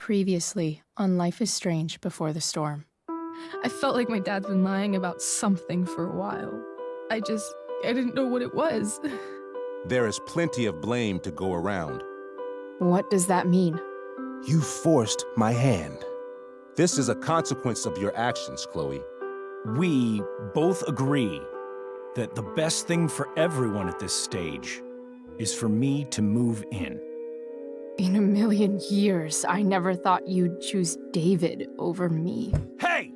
Previously on Life is Strange Before the Storm. I felt like my dad's been lying about something for a while. I didn't know what it was. There is plenty of blame to go around. What does that mean? You forced my hand. This is a consequence of your actions, Chloe. We both agree that the best thing for everyone at this stage is for me to move in. In a million years, I never thought you'd choose David over me. Hey!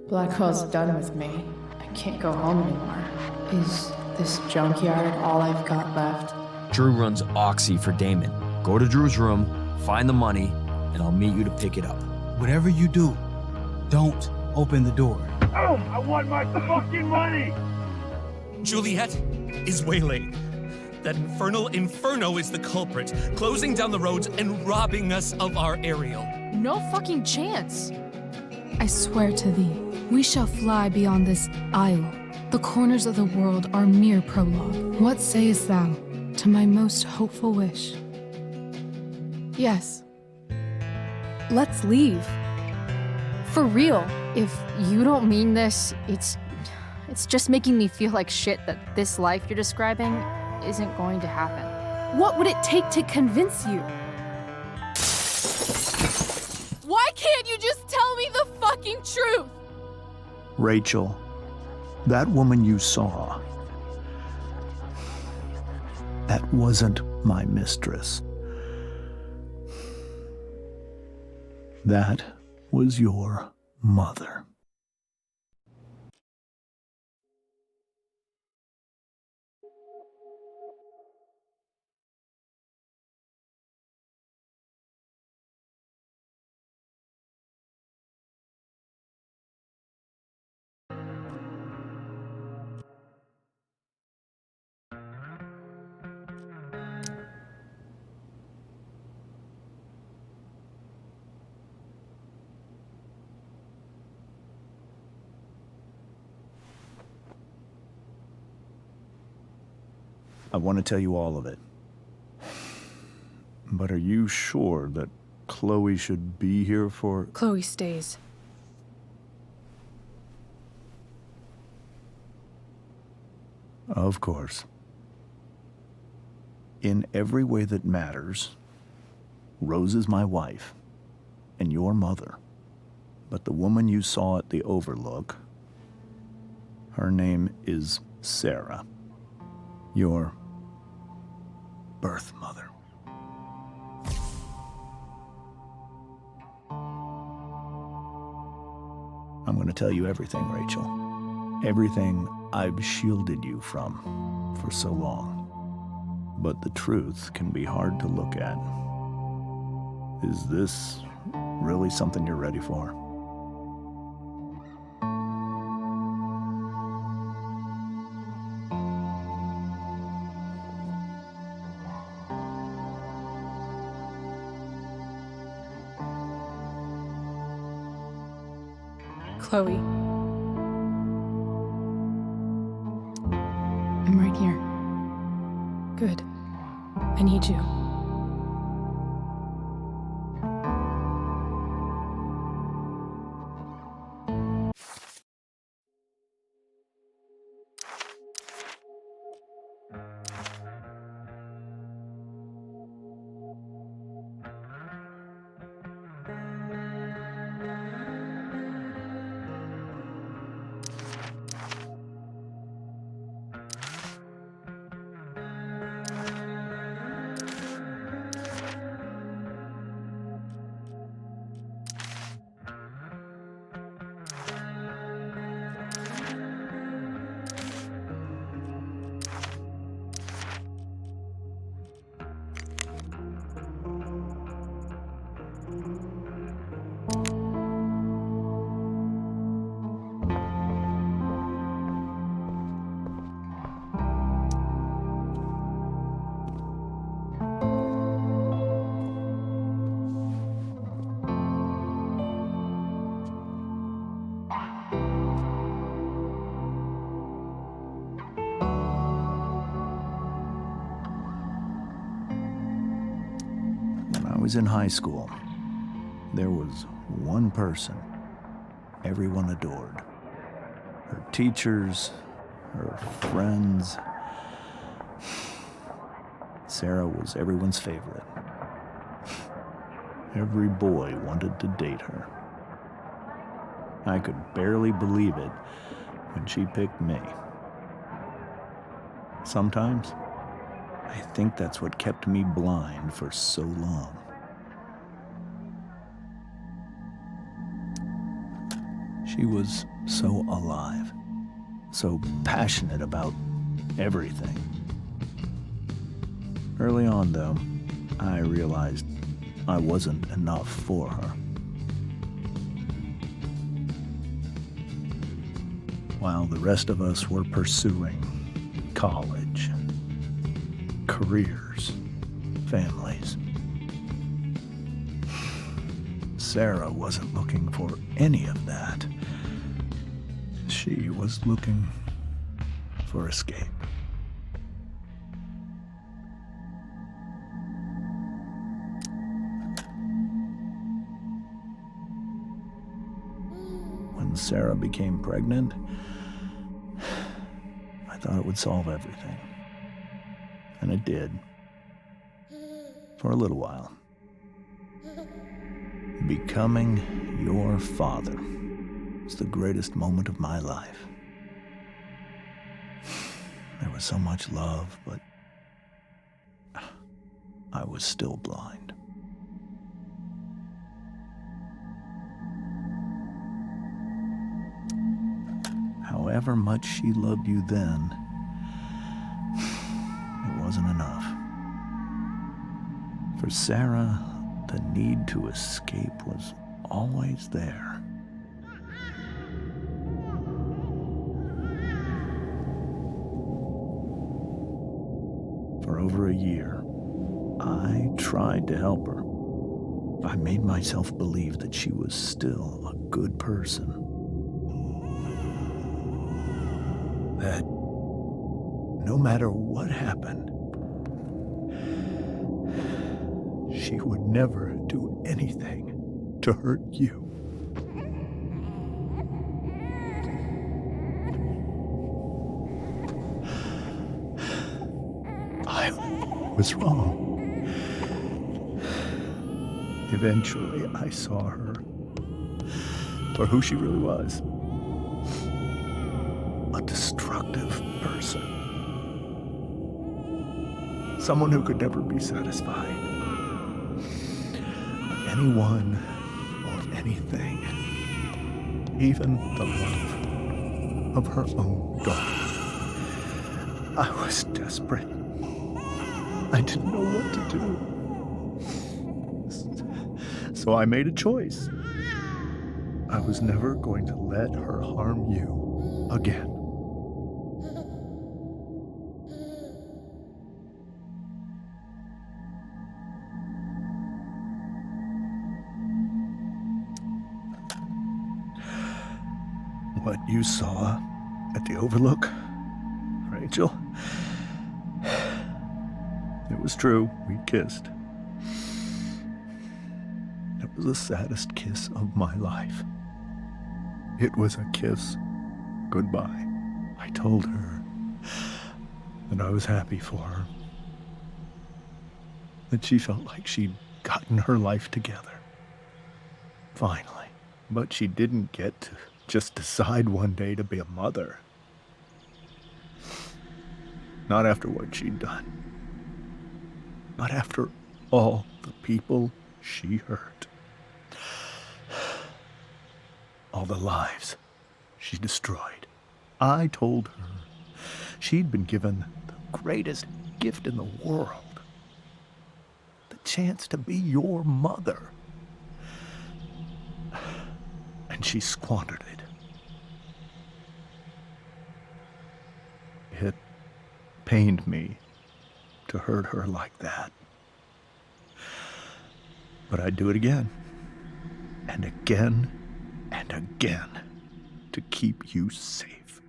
Blackwell's done with me. I can't go home anymore. Is this junkyard all I've got left? Drew runs Oxy for Damon. Go to Drew's room, find the money, and I'll meet you to pick it up. Whatever you do, don't open the door. Oh, I want my fucking money! Juliet is waylaid. That infernal inferno is the culprit, closing down the roads and robbing us of our Ariel. No fucking chance. I swear to thee, we shall fly beyond this isle. The corners of the world are mere prologue. What sayest thou to my most hopeful wish? Yes. Let's leave. For real. If you don't mean this, it's just making me feel like shit that this life you're describing isn't going to happen. What would it take to convince you? Why can't you just tell me the fucking truth? Rachel, that woman you saw, that wasn't my mistress. That was your mother. I want to tell you all of it. But are you sure that Chloe should be here for... Chloe stays. Of course. In every way that matters, Rose is my wife and your mother. But the woman you saw at the Overlook, her name is Sarah, your birth mother. I'm going to tell you everything, Rachel. Everything I've shielded you from for so long. But the truth can be hard to look at. Is this really something you're ready for? Chloe. I'm right here. Good. I need you. was in high school, There was one person everyone adored. Her teachers, her friends. Sarah was everyone's favorite. Every boy wanted to date her. I could barely believe it when she picked me. Sometimes, I think that's what kept me blind for so long. She was so alive, so passionate about everything. Early on, though, I realized I wasn't enough for her. While the rest of us were pursuing college, careers, families, Sarah wasn't looking for any of that. She was looking for escape. When Sarah became pregnant, I thought it would solve everything. And it did. For a little while. Becoming your father was the greatest moment of my life. There was so much love, but I was still blind. However much she loved you then, it wasn't enough. For Sarah, the need to escape was always there. For over a year, I tried to help her. I made myself believe that she was still a good person. That no matter what happened, she would never do anything to hurt you. I was wrong. Eventually, I saw her for who she really was. A destructive person. Someone who could never be satisfied. With anyone or anything. Even the love of her own daughter. I was desperate. I didn't know what to do. So I made a choice. I was never going to let her harm you again. What you saw at the Overlook, Rachel, it was true. We kissed. It was the saddest kiss of my life. It was a kiss goodbye. I told her that I was happy for her. That she felt like she'd gotten her life together. Finally. But she didn't get to just decide one day to be a mother. Not after what she'd done. Not after all the people she hurt. All the lives she destroyed. I told her she'd been given the greatest gift in the world. The chance to be your mother. And she squandered it. It pained me to hurt her like that. But I'd do it again. And again. And again. To keep you safe.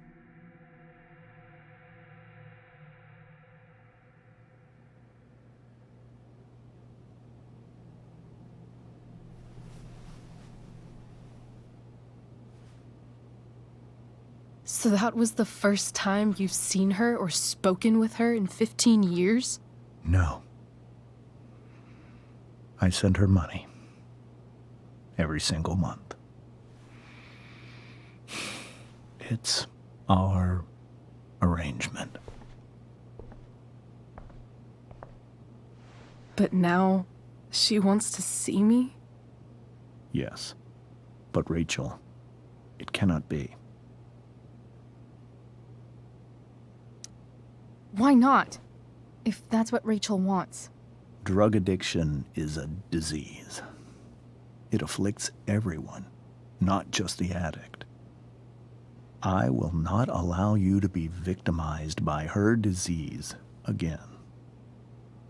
So that was the first time you've seen her or spoken with her in 15 years? No. I send her money. Every single month. It's our arrangement. But now, she wants to see me? Yes. But Rachel, it cannot be. Why not? If that's what Rachel wants. Drug addiction is a disease. It afflicts everyone, not just the addict. I will not allow you to be victimized by her disease again.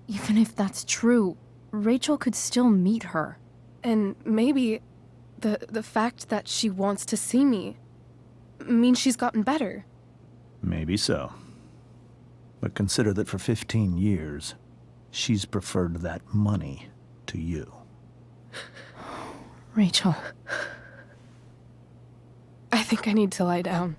Even if that's true, Rachel could still meet her. And maybe the fact that she wants to see me means she's gotten better. Maybe so. But consider that for 15 years, she's preferred that money to you. Rachel. I think I need to lie down.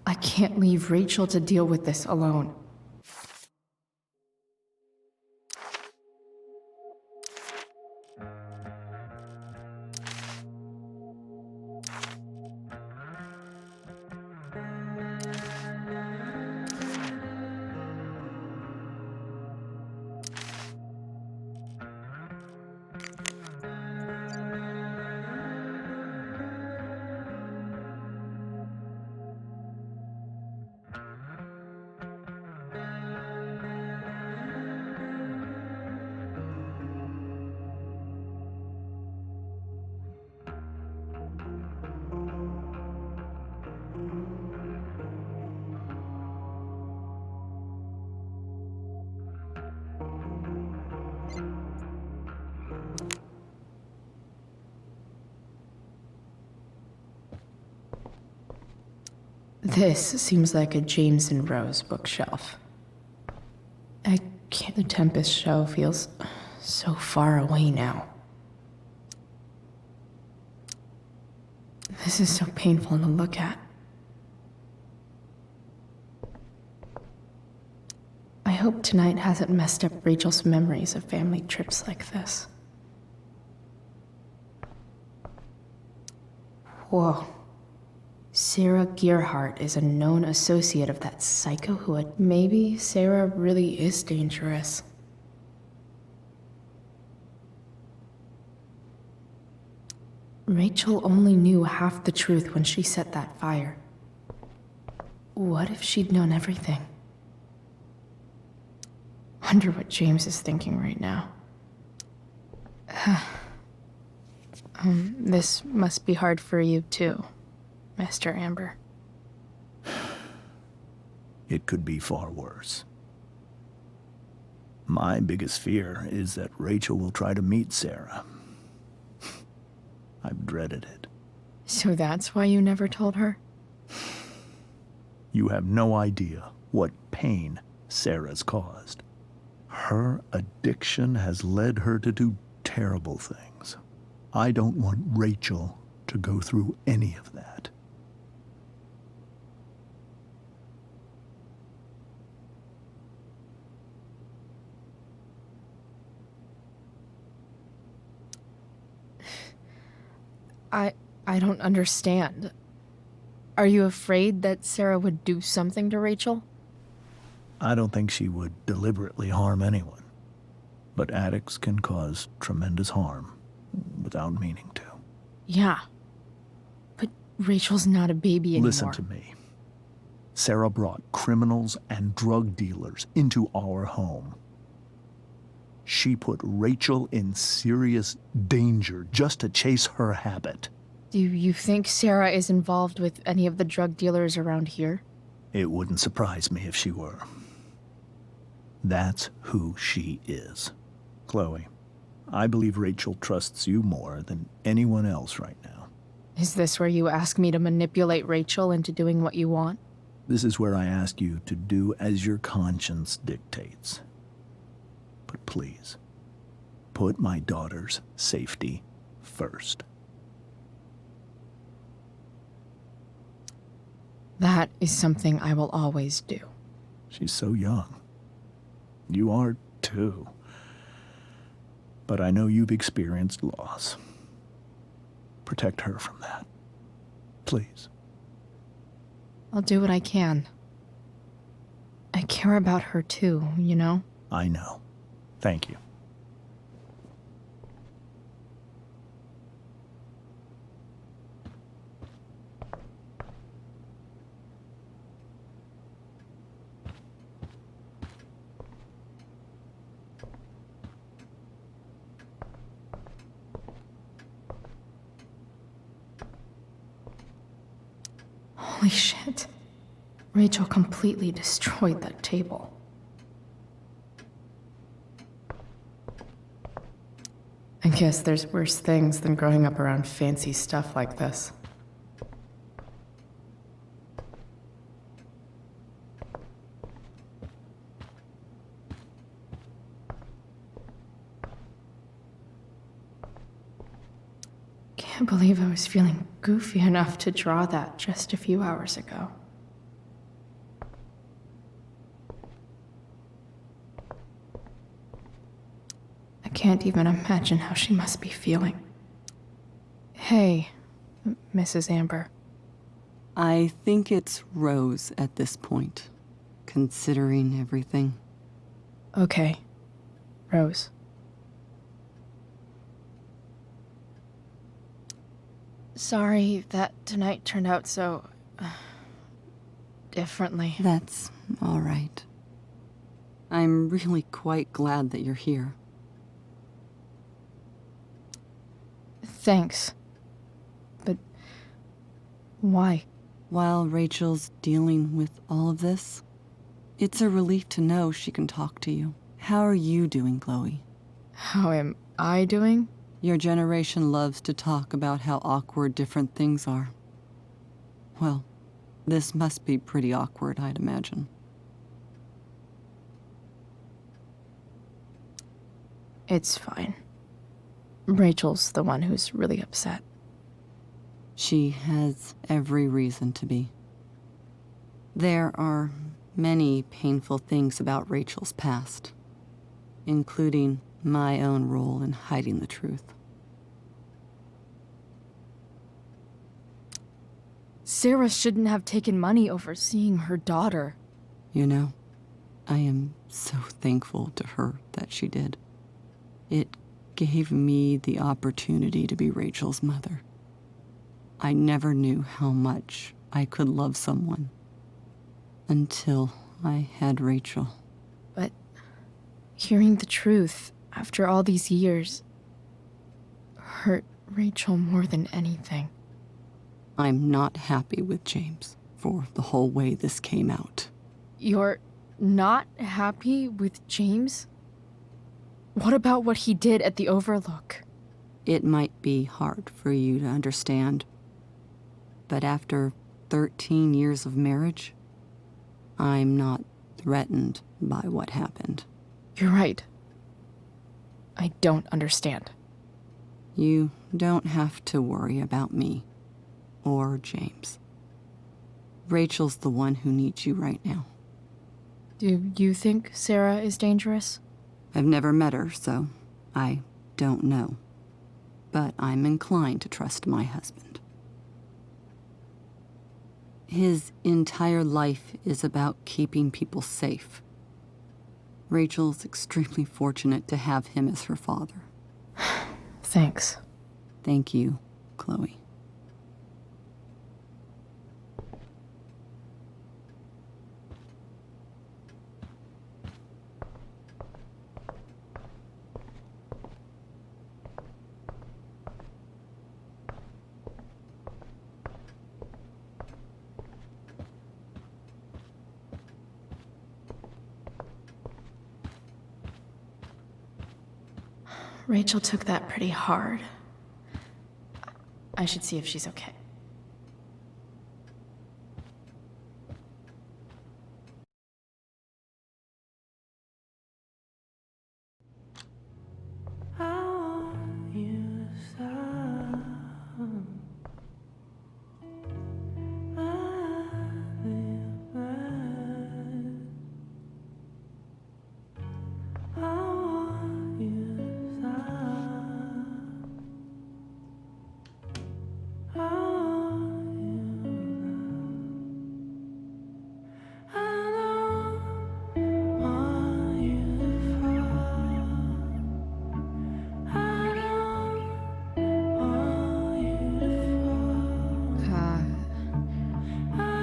I can't leave Rachel to deal with this alone. This seems like a James and Rose bookshelf. The Tempest show feels so far away now. This is so painful to look at. I hope tonight hasn't messed up Rachel's memories of family trips like this. Whoa. Sarah Gearhart is a known associate of that psycho who had... Maybe Sarah really is dangerous. Rachel only knew half the truth when she set that fire. What if she'd known everything? Wonder what James is thinking right now. This must be hard for you too, Mr. Amber. It could be far worse. My biggest fear is that Rachel will try to meet Sarah. I've dreaded it. So that's why you never told her? You have no idea what pain Sarah's caused. Her addiction has led her to do terrible things. I don't want Rachel to go through any of that. I don't understand. Are you afraid that Sarah would do something to Rachel? I don't think she would deliberately harm anyone. But addicts can cause tremendous harm without meaning to. Yeah. But Rachel's not a baby anymore. Listen to me. Sarah brought criminals and drug dealers into our home. She put Rachel in serious danger just to chase her habit. Do you think Sarah is involved with any of the drug dealers around here? It wouldn't surprise me if she were. That's who she is. Chloe, I believe Rachel trusts you more than anyone else right now. Is this where you ask me to manipulate Rachel into doing what you want? This is where I ask you to do as your conscience dictates. But please, put my daughter's safety first. That is something I will always do. She's so young. You are too. But I know you've experienced loss. Protect her from that. Please. I'll do what I can. I care about her too, you know? I know. Thank you. Holy shit. Rachel completely destroyed that table. I guess there's worse things than growing up around fancy stuff like this. Can't believe I was feeling goofy enough to draw that just a few hours ago. I can't even imagine how she must be feeling. Hey, Mrs. Amber. I think it's Rose at this point, considering everything. Okay, Rose. Sorry that tonight turned out so... differently. That's all right. I'm really quite glad that you're here. Thanks. But... why? While Rachel's dealing with all of this, it's a relief to know she can talk to you. How are you doing, Chloe? How am I doing? Your generation loves to talk about how awkward different things are. Well, this must be pretty awkward, I'd imagine. It's fine. Rachel's the one who's really upset. She has every reason to be. There are many painful things about Rachel's past, including my own role in hiding the truth. Sarah shouldn't have taken money over seeing her daughter. You know, I am so thankful to her that she did. It gave me the opportunity to be Rachel's mother. I never knew how much I could love someone until I had Rachel. But hearing the truth after all these years hurt Rachel more than anything. I'm not happy with James for the whole way this came out. You're not happy with James? What about what he did at the Overlook? It might be hard for you to understand, but after 13 years of marriage, I'm not threatened by what happened. You're right. I don't understand. You don't have to worry about me or James. Rachel's the one who needs you right now. Do you think Sarah is dangerous? I've never met her, so I don't know. But I'm inclined to trust my husband. His entire life is about keeping people safe. Rachel's extremely fortunate to have him as her father. Thanks. Thank you, Chloe. Rachel took that pretty hard. I should see if she's okay.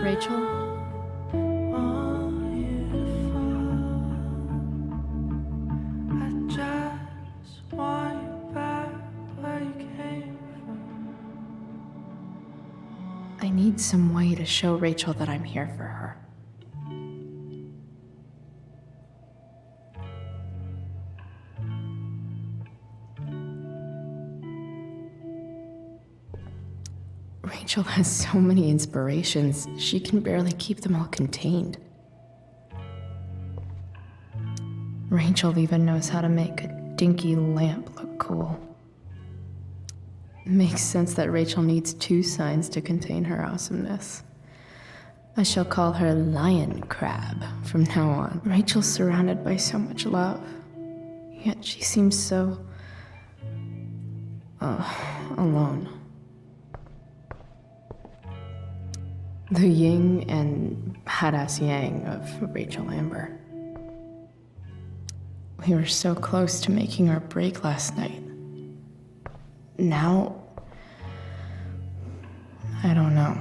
Rachel? I need some way to show Rachel that I'm here for her. Rachel has so many inspirations, she can barely keep them all contained. Rachel even knows how to make a dinky lamp look cool. Makes sense that Rachel needs 2 signs to contain her awesomeness. I shall call her Lion Crab from now on. Rachel's surrounded by so much love, yet she seems so... alone. The yin and badass yang of Rachel Amber. We were so close to making our break last night. Now, I don't know.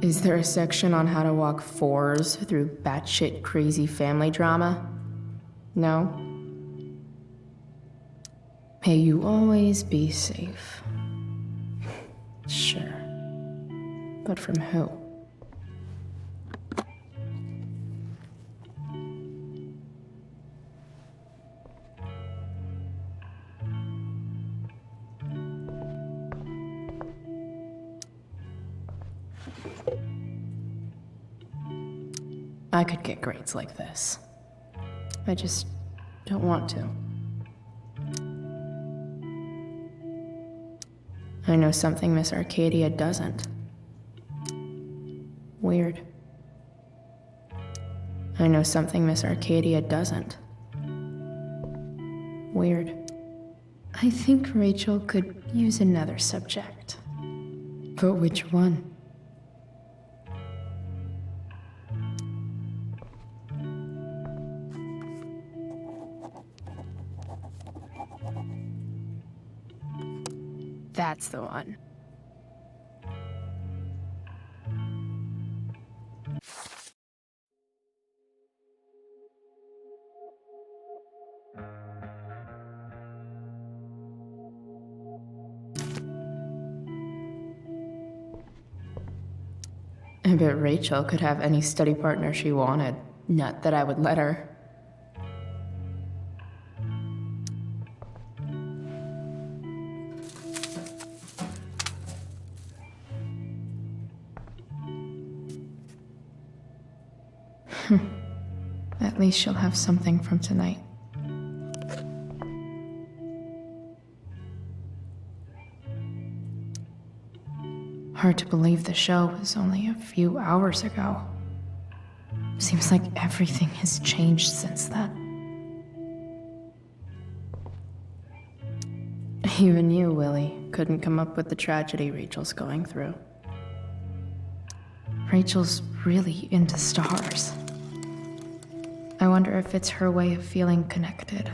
Is there a section on how to walk 4s through batshit crazy family drama? No? May you always be safe. Sure. But from who? I could get grades like this. I just don't want to. I know something Miss Arcadia doesn't. Weird. I know something Miss Arcadia doesn't. Weird. I think Rachel could use another subject. But which one? That's the one. I bet Rachel could have any study partner she wanted. Not that I would let her. At least she'll have something from tonight. Hard to believe the show was only a few hours ago. Seems like everything has changed since then. Even you, Willie, couldn't come up with the tragedy Rachel's going through. Rachel's really into stars. I wonder if it's her way of feeling connected.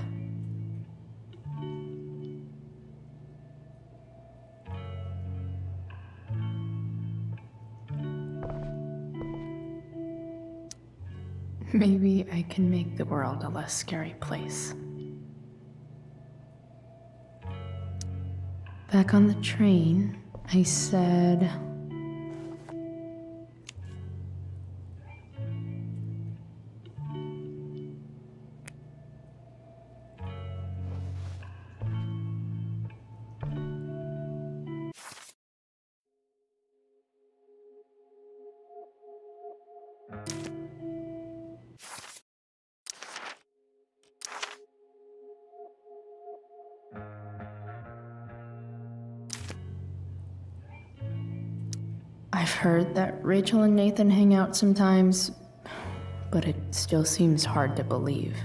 Maybe I can make the world a less scary place. Back on the train, I said... I've heard that Rachel and Nathan hang out sometimes, but it still seems hard to believe.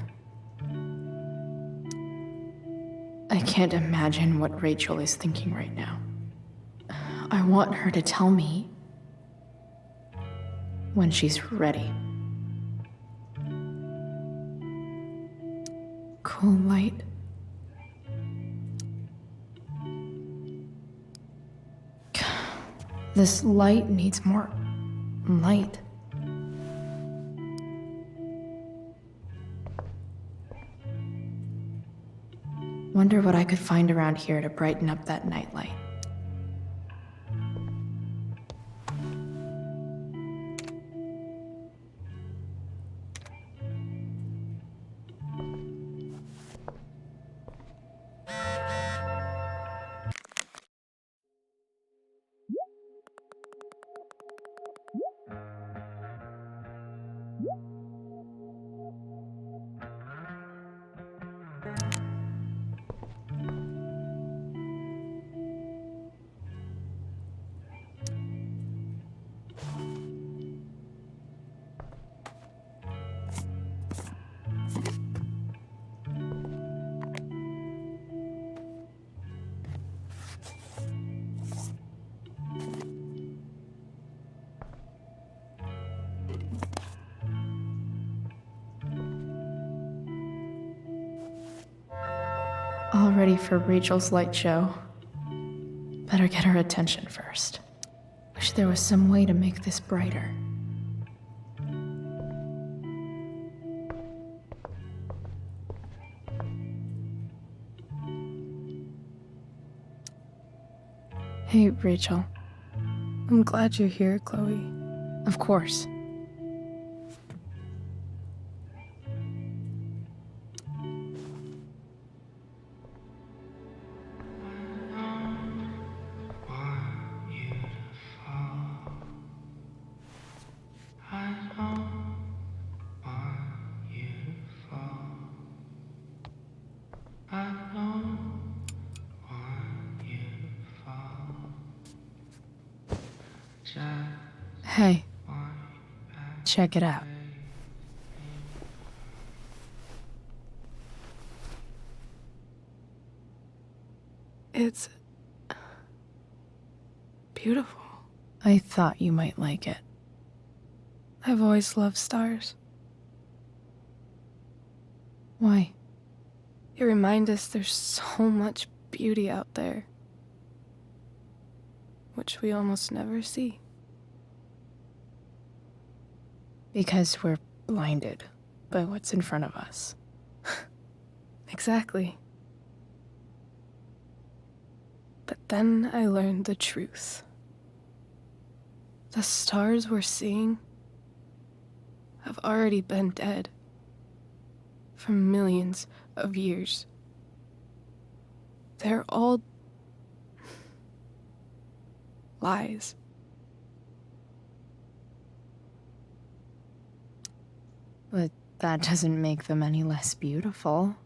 I can't imagine what Rachel is thinking right now. I want her to tell me when she's ready. Cool light. This light needs more light. Wonder what I could find around here to brighten up that nightlight. All ready for Rachel's light show. Better get her attention first. Wish there was some way to make this brighter. Hey, Rachel. I'm glad you're here, Chloe. Of course. Hey, check it out. It's beautiful. I thought you might like it. I've always loved stars. Why? They remind us there's so much beauty out there, which we almost never see. Because we're blinded by what's in front of us. Exactly. But then I learned the truth. The stars we're seeing have already been dead for millions of years. They're all lies. But that doesn't make them any less beautiful,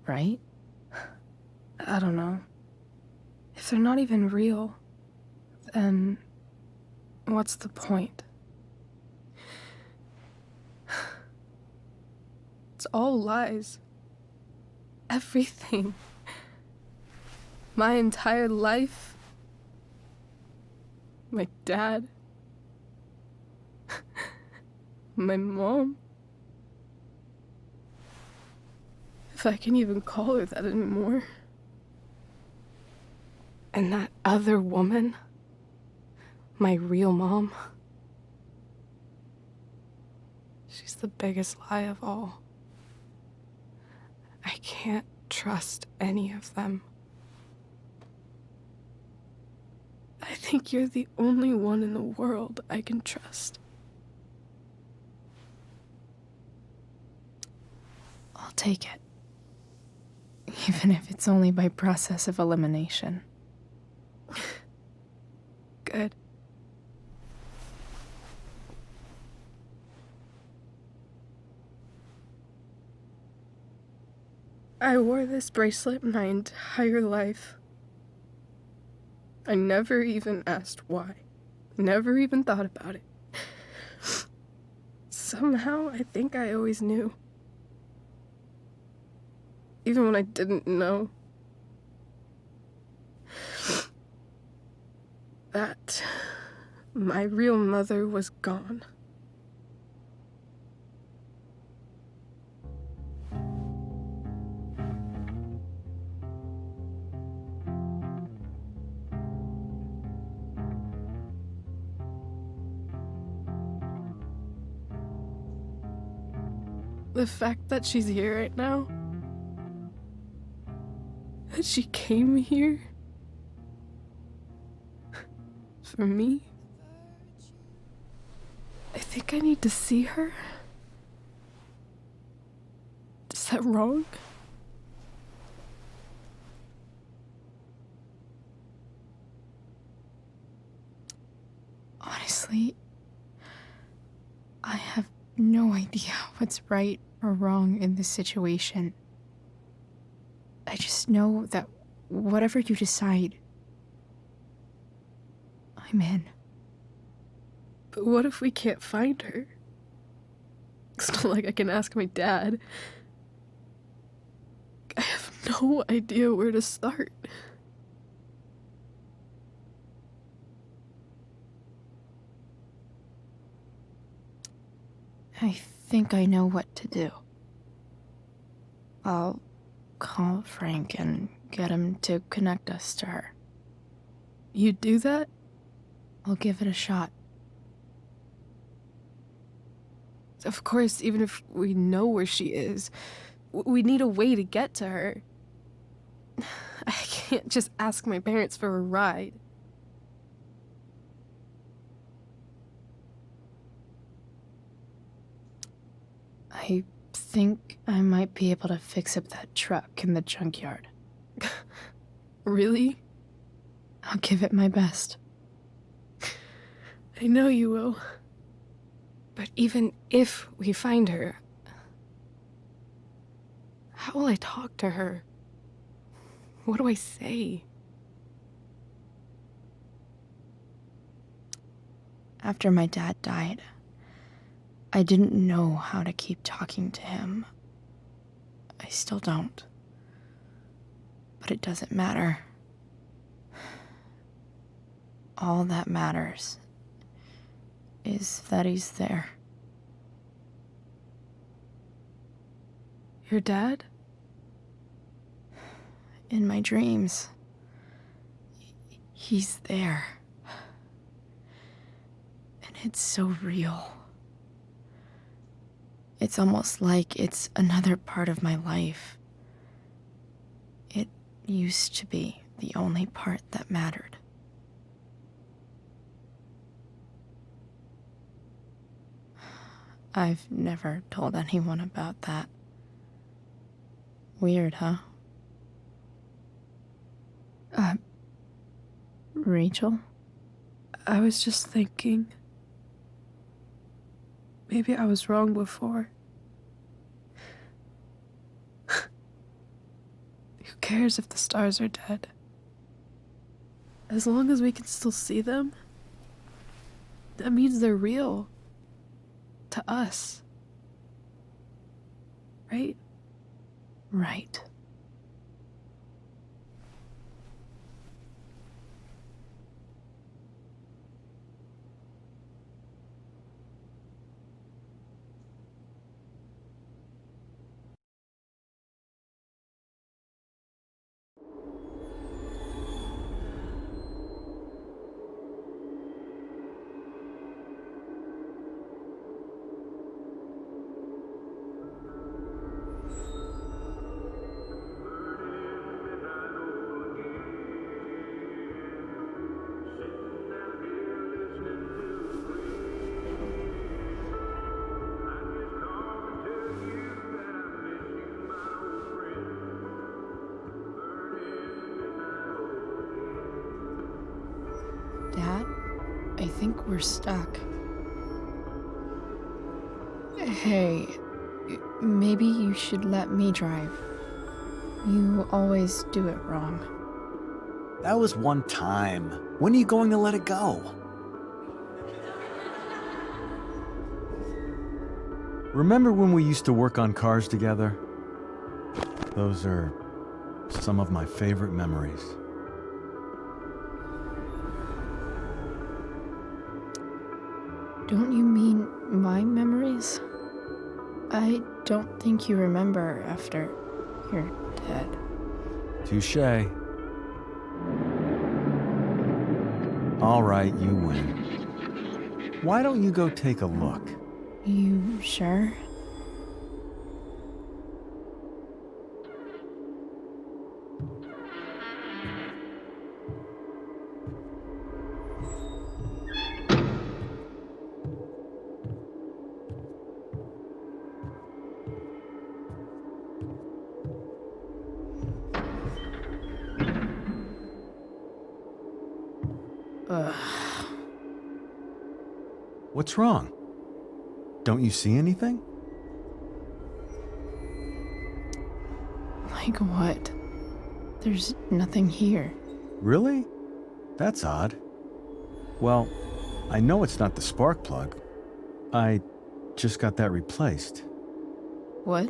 right? I don't know. If they're not even real, then what's the point? It's all lies. Everything. My entire life. My dad. My mom. If I can even call her that anymore. And that other woman. My real mom. She's the biggest lie of all. I can't trust any of them. I think you're the only one in the world I can trust. I'll take it. Even if it's only by process of elimination. Good. I wore this bracelet my entire life. I never even asked why. Never even thought about it. Somehow, I think I always knew. Even when I didn't know. That my real mother was gone. The fact that she's here right now, that she came here for me, I think I need to see her. Is that wrong? Honestly, I have no idea what's right or wrong in this situation. I just know that whatever you decide, I'm in. But what if we can't find her? It's not like I can ask my dad. I have no idea where to start. I think I know what to do. I'll call Frank and get him to connect us to her. You'd do that? I'll give it a shot. Of course, even if we know where she is, we need a way to get to her. I can't just ask my parents for a ride. I think I might be able to fix up that truck in the junkyard. Really? I'll give it my best. I know you will. But even if we find her, how will I talk to her? What do I say? After my dad died, I didn't know how to keep talking to him. I still don't. But it doesn't matter. All that matters is that he's there. Your dad? In my dreams, he's there. And it's so real. It's almost like it's another part of my life. It used to be the only part that mattered. I've never told anyone about that. Weird, huh? Rachel? I was just thinking. Maybe I was wrong before. Who cares if the stars are dead? As long as we can still see them, that means they're real. To us. Right? Right. Dad, I think we're stuck. Hey, maybe you should let me drive. You always do it wrong. That was one time. When are you going to let it go? Remember when we used to work on cars together? Those are some of my favorite memories. Don't you mean my memories? I don't think you remember after you're dead. Touché. All right, you win. Why don't you go take a look? You sure? Ugh. What's wrong? Don't you see anything? Like what? There's nothing here. Really? That's odd. Well, I know it's not the spark plug. I just got that replaced. What?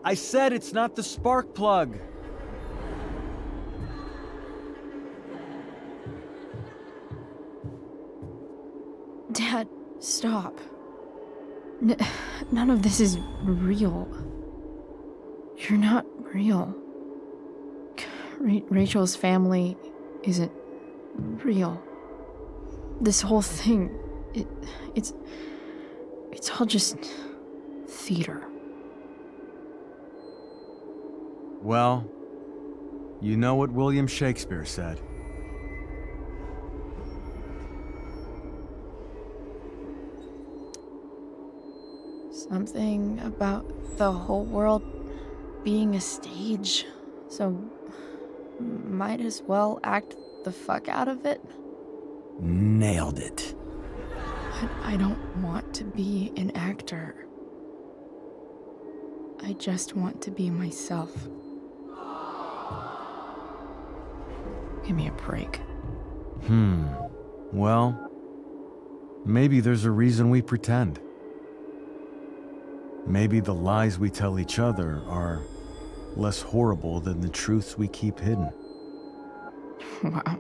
I said it's not the spark plug. Dad, stop. None of this is real. You're not real. Rachel's family isn't real. This whole thing, it's all just theater. Well, you know what William Shakespeare said. Something about the whole world being a stage, so might as well act the fuck out of it. Nailed it. But I don't want to be an actor. I just want to be myself. Give me a break. Well, maybe there's a reason we pretend. Maybe the lies we tell each other are less horrible than the truths we keep hidden. Wow.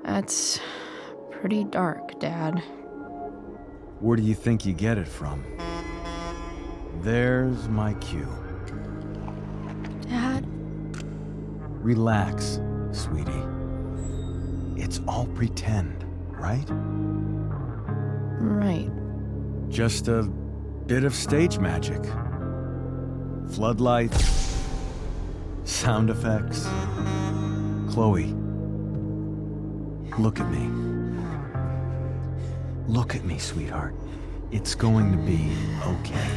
That's pretty dark, Dad. Where do you think you get it from? There's my cue. Dad? Relax, sweetie. It's all pretend, right? Right. Just a bit of stage magic. Floodlights, sound effects. Chloe, look at me. Look at me, sweetheart. It's going to be okay.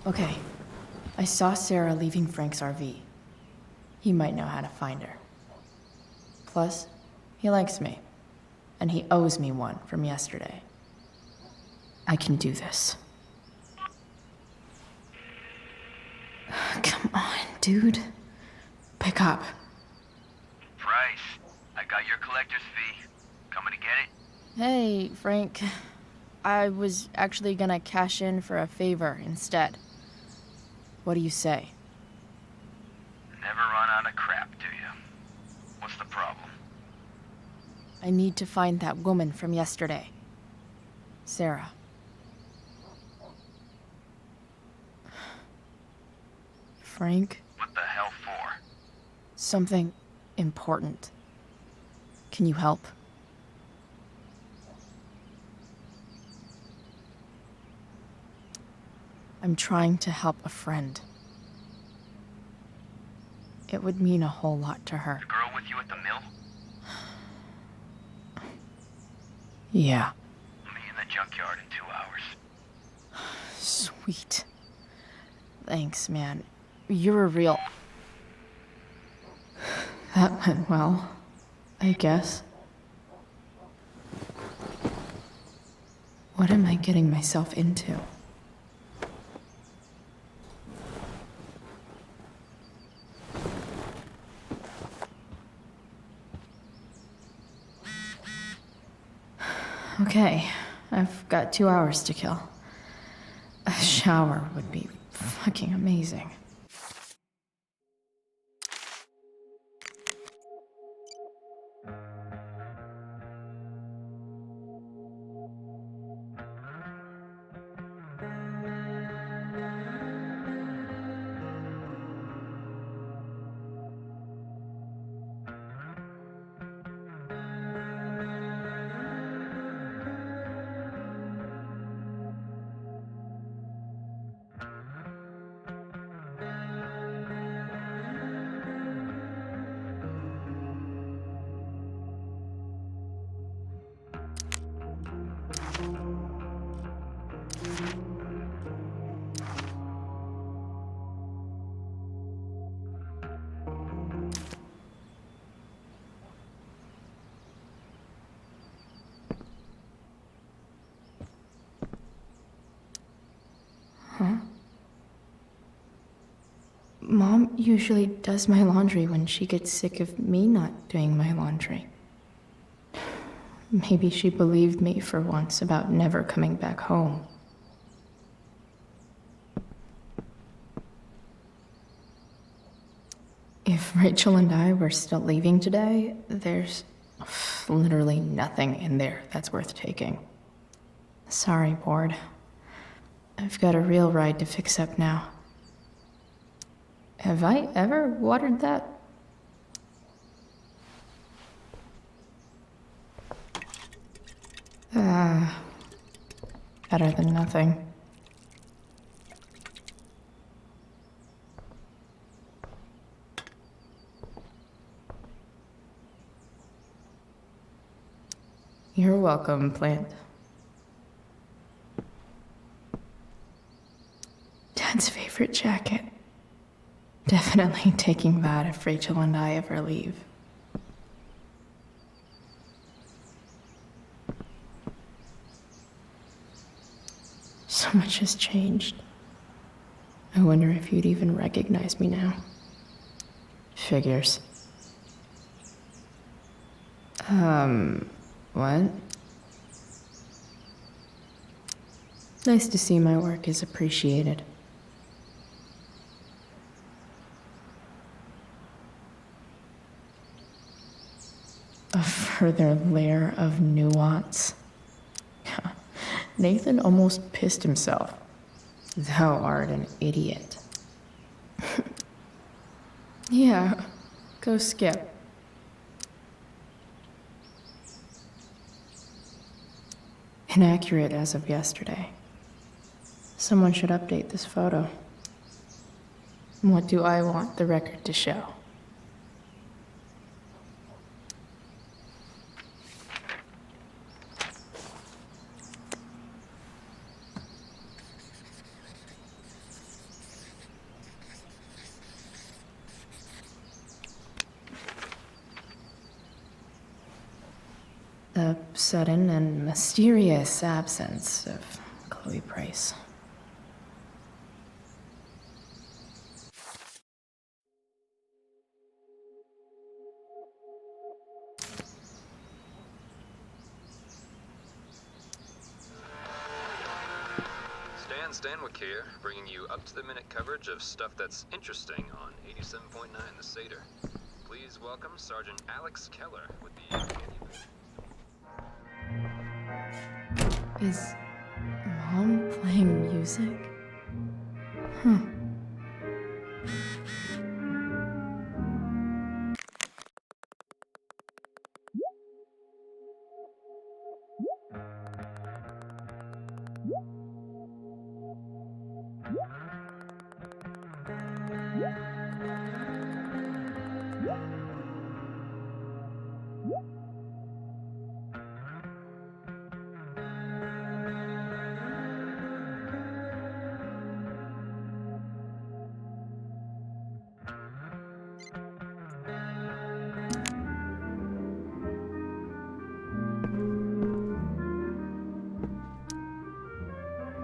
Okay, I saw Sarah leaving Frank's RV. He might know how to find her. Plus, he likes me, and he owes me one from yesterday. I can do this. Come on, dude. Pick up. Price, I got your collector's fee. Coming to get it? Hey, Frank. I was actually gonna cash in for a favor instead. What do you say? Never run out of crap, do you? What's the problem? I need to find that woman from yesterday. Sarah. Frank? What the hell for? Something important. Can you help? I'm trying to help a friend. It would mean a whole lot to her. The girl with you at the mill? Yeah. I'll meet in the junkyard in 2 hours. Sweet. Thanks, man. You're a real... That went well, I guess. What am I getting myself into? Okay, I've got 2 hours to kill. A shower would be fucking amazing. Huh? Mom usually does my laundry when she gets sick of me not doing my laundry. Maybe she believed me for once about never coming back home. If Rachel and I were still leaving today, there's literally nothing in there that's worth taking. Sorry, board. I've got a real ride to fix up now. Have I ever watered that? Better than nothing. You're welcome, plant. Dad's favorite jacket. Definitely taking that if Rachel and I ever leave. So much has changed. I wonder if you'd even recognize me now. Figures. What? Nice to see my work is appreciated. A further layer of nuance. Nathan almost pissed himself. Thou art an idiot. Yeah, go skip. Inaccurate as of yesterday. Someone should update this photo. What do I want the record to show? The sudden and mysterious absence of Chloe Price. Stanwyck here, bringing you up-to-the-minute coverage of stuff that's interesting on 87.9 The Seder. Please welcome Sergeant Alex Keller with the... Is Mom playing music? Huh.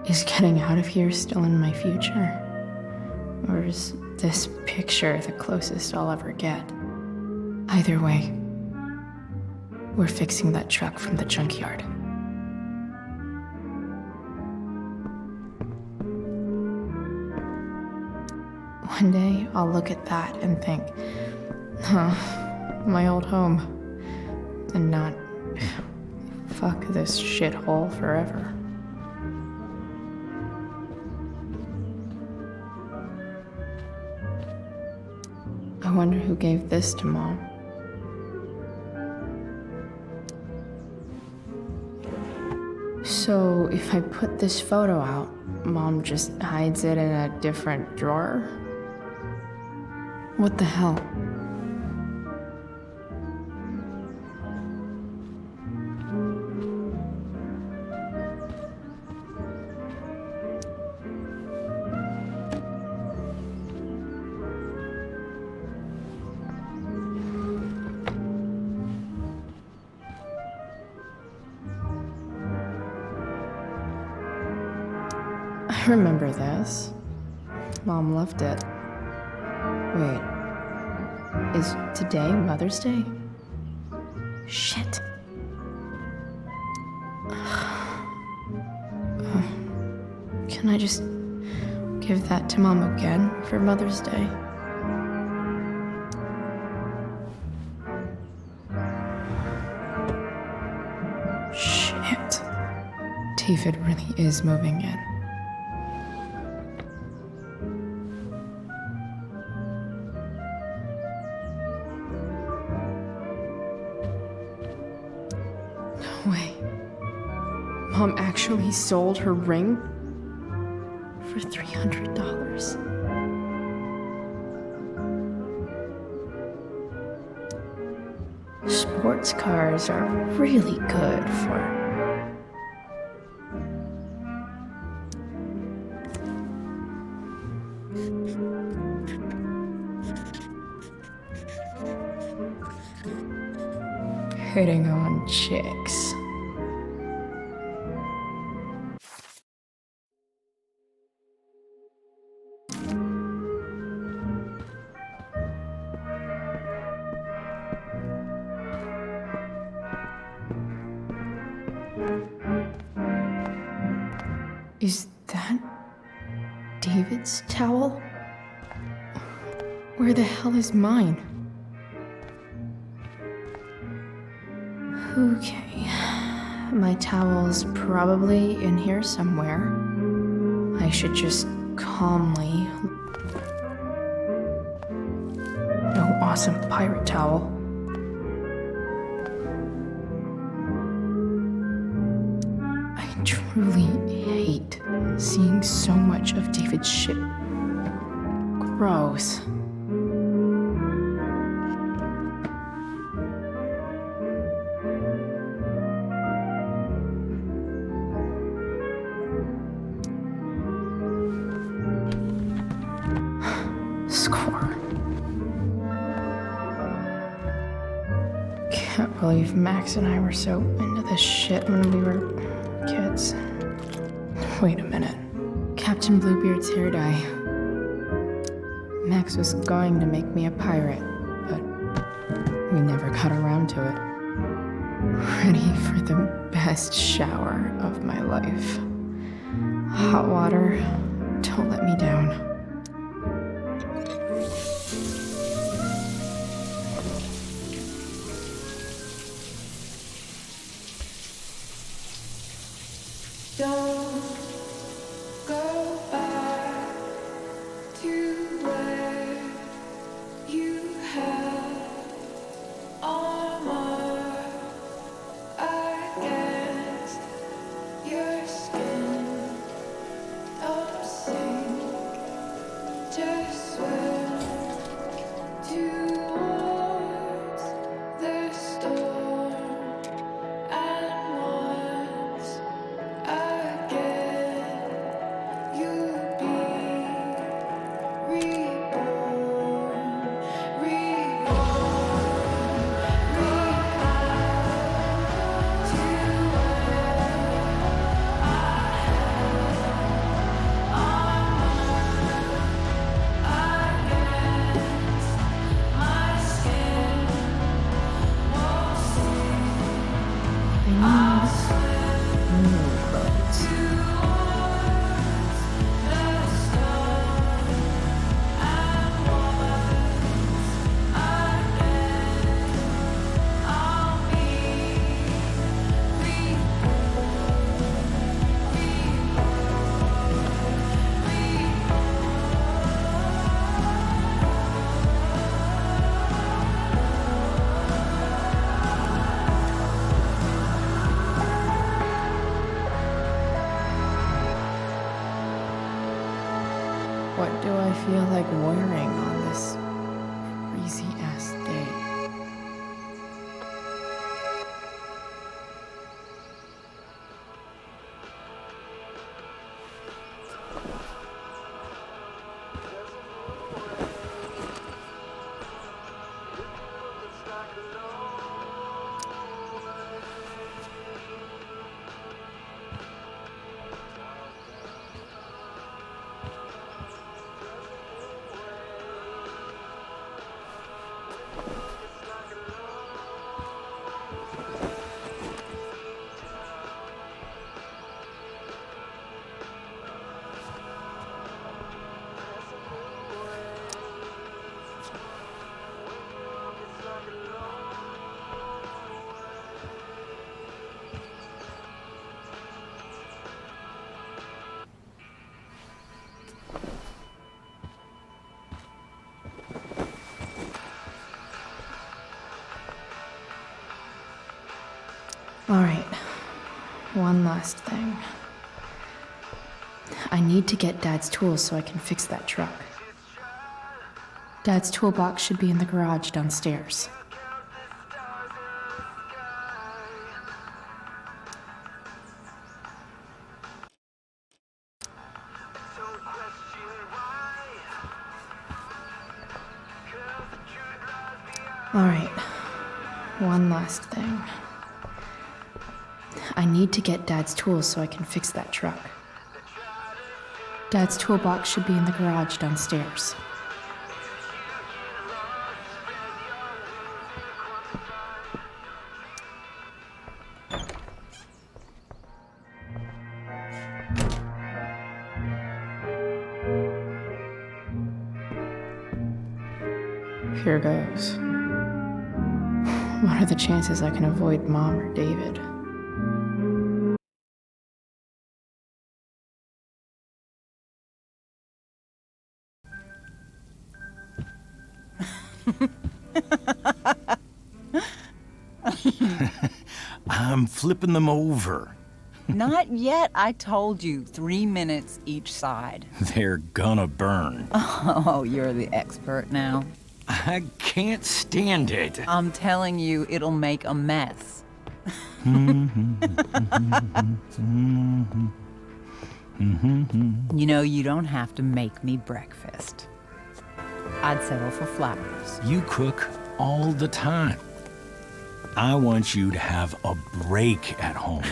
Is getting out of here still in my future? Or is this picture the closest I'll ever get? Either way, we're fixing that truck from the junkyard. One day, I'll look at that and think, huh, my old home. And not, fuck this shithole forever. I wonder who gave this to Mom. So, if I put this photo out, Mom just hides it in a different drawer? What the hell? I remember this. Mom loved it. Wait, is today Mother's Day? Shit. Can I just give that to Mom again for Mother's Day? Shit. David really is moving in. No way. Mom actually sold her ring for $300. Sports cars are really good for... hitting on chicks. Is that David's towel? Where the hell is mine? Okay, my towel's probably in here somewhere. I should just calmly... No awesome pirate towel. I truly hate seeing so much of David's shit. Gross. Score. Can't believe believe Max and I were so into this shit when we were kids. Wait a minute. Captain Bluebeard's hair dye. Max was going to make me a pirate, but we never got around to it. Ready for the best shower of my life. Hot water, don't let me down. Don't go back to where you had armor against your skin. Don't sink, just swim towards the storm. And once again, you'll be reborn, What do I feel like wearing on this crazy-ass day? All right, one last thing. I need to get Dad's tools so I can fix that truck. Dad's toolbox should be in the garage downstairs. All right, one last thing. I need to get Dad's tools so I can fix that truck. Dad's toolbox should be in the garage downstairs. Here goes. What are the chances I can avoid Mom or David? I'm flipping them over. Not yet. I told you, 3 minutes each side. They're gonna burn. Oh, you're the expert now. I can't stand it. I'm telling you, it'll make a mess. You know, you don't have to make me breakfast. I'd settle for flowers. You cook all the time. I want you to have a break at home.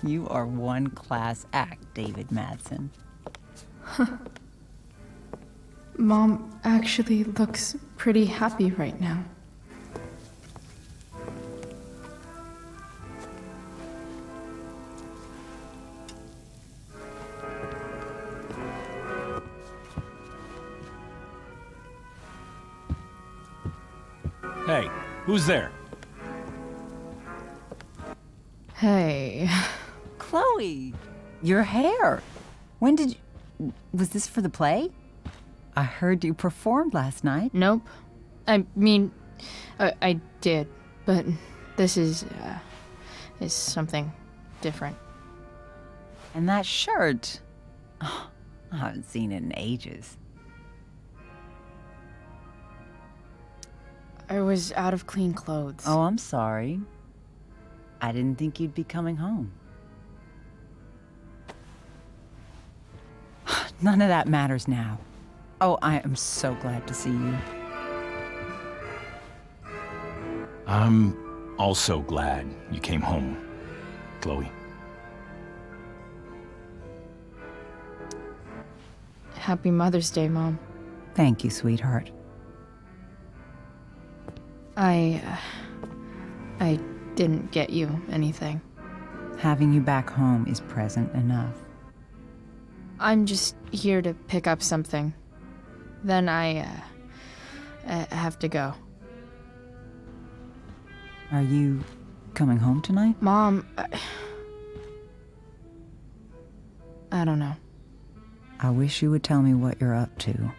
You are one class act, David Madsen. Mom actually looks pretty happy right now. Hey, who's there? Hey. Chloe, your hair. When did you... Was this for the play? I heard you performed last night. Nope. I mean, I did, but this is something different. And that shirt. Oh, I haven't seen it in ages. I was out of clean clothes. Oh, I'm sorry. I didn't think you'd be coming home. None of that matters now. Oh, I am so glad to see you. I'm also glad you came home, Chloe. Happy Mother's Day, Mom. Thank you, sweetheart. I didn't get you anything. Having you back home is present enough. I'm just here to pick up something. Then I have to go. Are you coming home tonight? Mom, I don't know. I wish you would tell me what you're up to.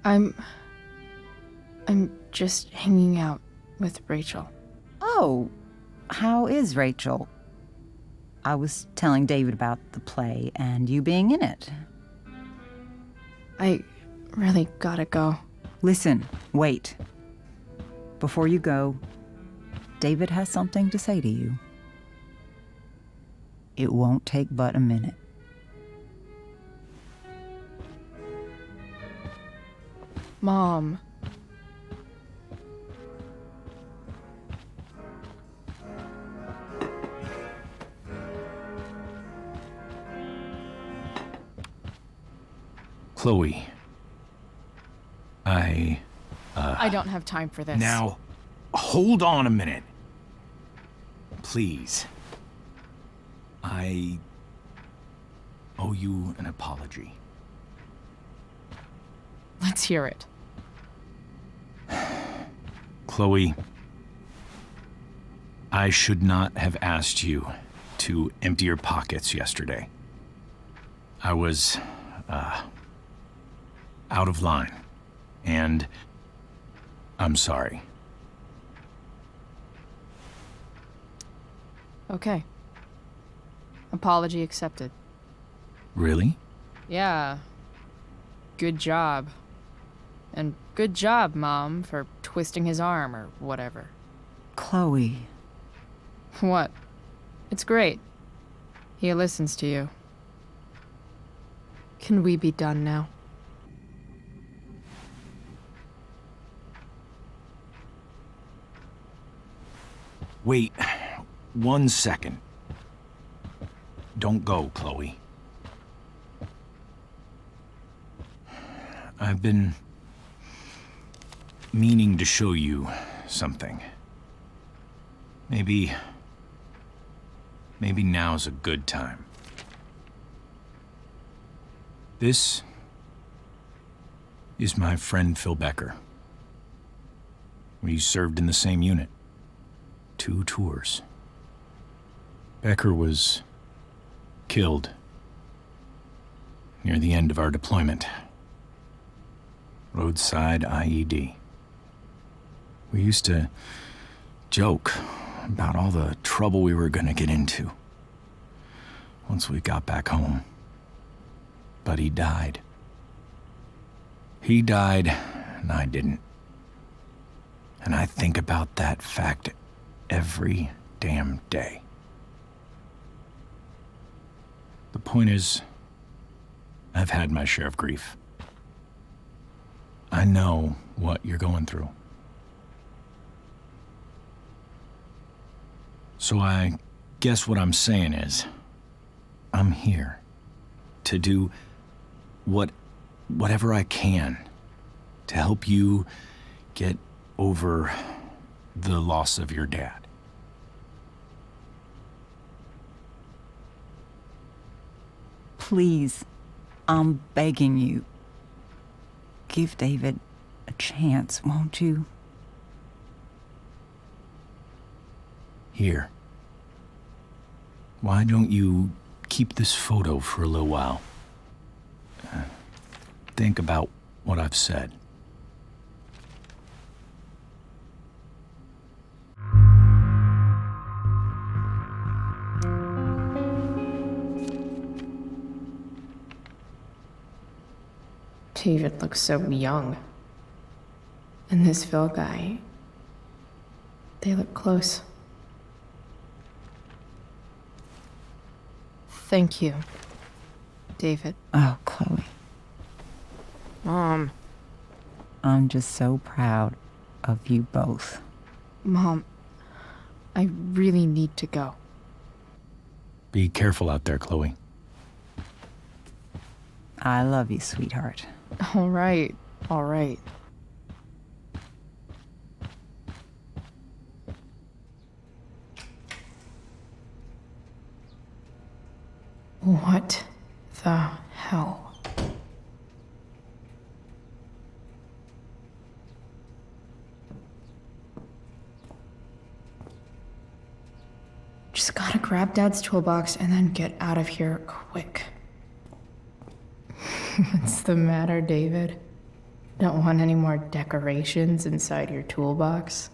I'm just hanging out with Rachel. Oh, how is Rachel? I was telling David about the play and you being in it. I really gotta go. Listen, wait. Before you go, David has something to say to you. It won't take but a minute. Mom. Chloe. I don't have time for this. Now, hold on a minute. Please. I owe you an apology. Let's hear it. Chloe, I should not have asked you to empty your pockets yesterday. I was, out of line, and I'm sorry. Okay. Apology accepted. Really? Yeah. Good job. And good job, Mom, for twisting his arm or whatever. Chloe. What? It's great. He listens to you. Can we be done now? Wait 1 second. Don't go, Chloe. I've been meaning to show you something. Maybe now's a good time. This is my friend Phil Becker. We served in the same unit. 2 tours. Becker was killed near the end of our deployment. Roadside IED. We used to joke about all the trouble we were gonna get into once we got back home. But he died. He died, and I didn't. And I think about that fact every damn day. The point is, I've had my share of grief. I know what you're going through. So I guess what I'm saying is, I'm here to do whatever I can to help you get over the loss of your dad. Please, I'm begging you. Give David a chance, won't you? Here. Why don't you keep this photo for a little while? Think about what I've said. David looks so young. And this Phil guy, they look close. Thank you, David. Oh, Chloe. Mom. I'm just so proud of you both. Mom, I really need to go. Be careful out there, Chloe. I love you, sweetheart. All right, all right. What the hell? Just gotta grab Dad's toolbox and then get out of here quick. What's the matter, David? Don't want any more decorations inside your toolbox?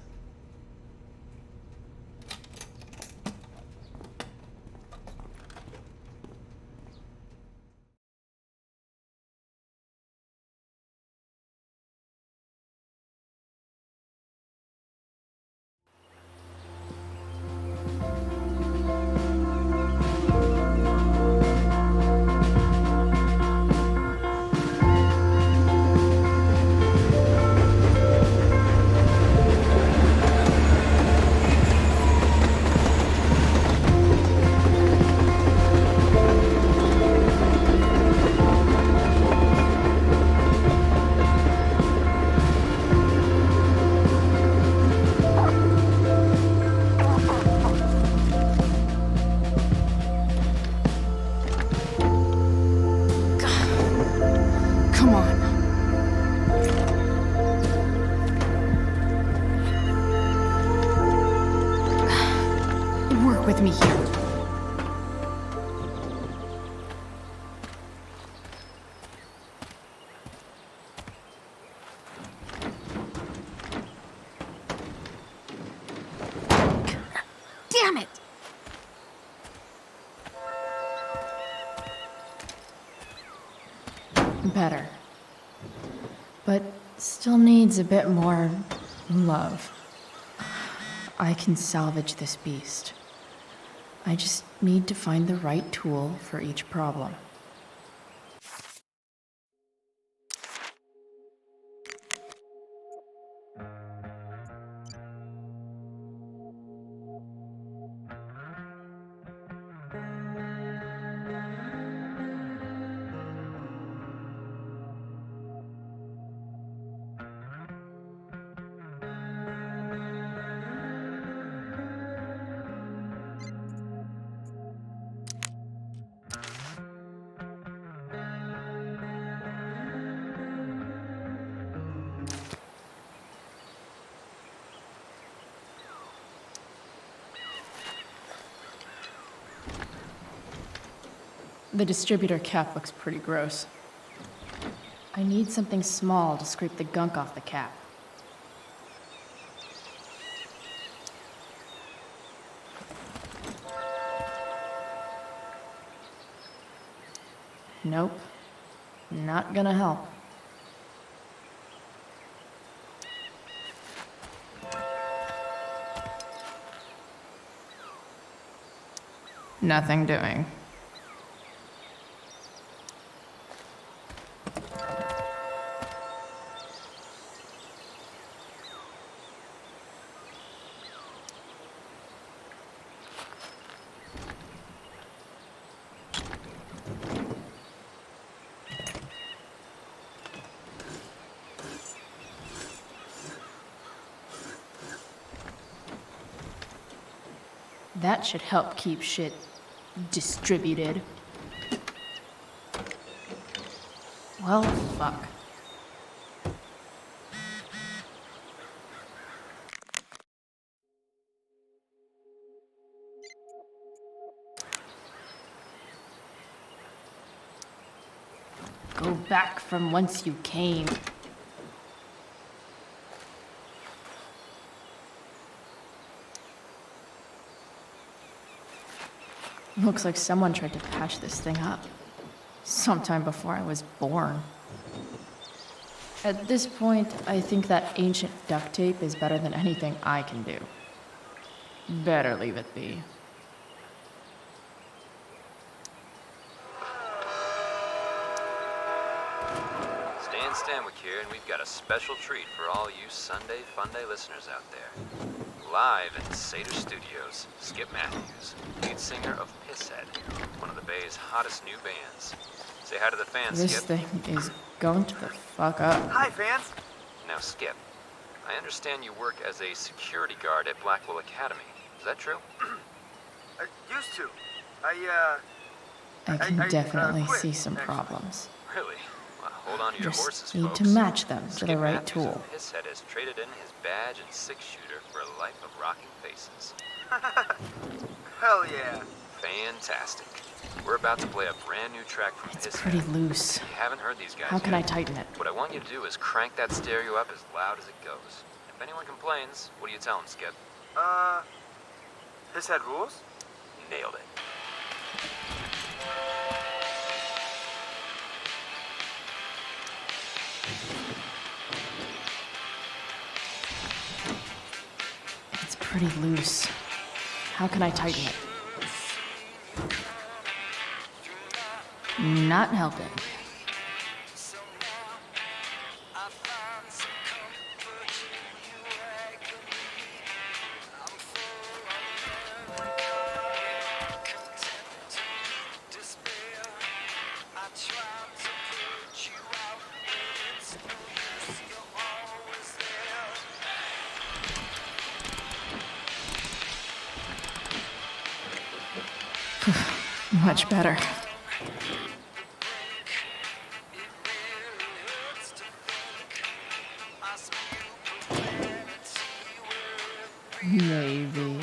Come on. Work with me here. Damn it! Better. But still needs a bit more love. I can salvage this beast. I just need to find the right tool for each problem. The distributor cap looks pretty gross. I need something small to scrape the gunk off the cap. Nope. Not gonna help. Nothing doing. That should help keep shit distributed. Well, fuck. Go back from whence you came. Looks like someone tried to patch this thing up. Sometime before I was born. At this point, I think that ancient duct tape is better than anything I can do. Better leave it be. Stanwyck here, and we've got a special treat for all you Sunday Funday listeners out there. Live in Seder Studios, Skip Matthews, lead singer of Pisshead, one of the Bay's hottest new bands. Say hi to the fans, This Skip. thing is going to the fuck up. Hi, fans. Now, Skip, I understand you work as a security guard at Blackwell Academy. Is that true? I used to. I can definitely quit, see some problems. Really? Well, hold on to your horses, Just need folks. to match them to Skip the right Matthews tool. of Pisshead has traded in his badge and six-shooter for a life of rocking faces. Hell yeah. Fantastic. We're about to play a brand new track from It's Pisshead. pretty loose. You haven't heard these guys How can yet. I tighten it? What I want you to do is crank that stereo up as loud as it goes. If anyone complains, what do you tell them, Skip? This had rules? Nailed it. It's pretty loose. How can I tighten it? Not helping. Much better. Maybe.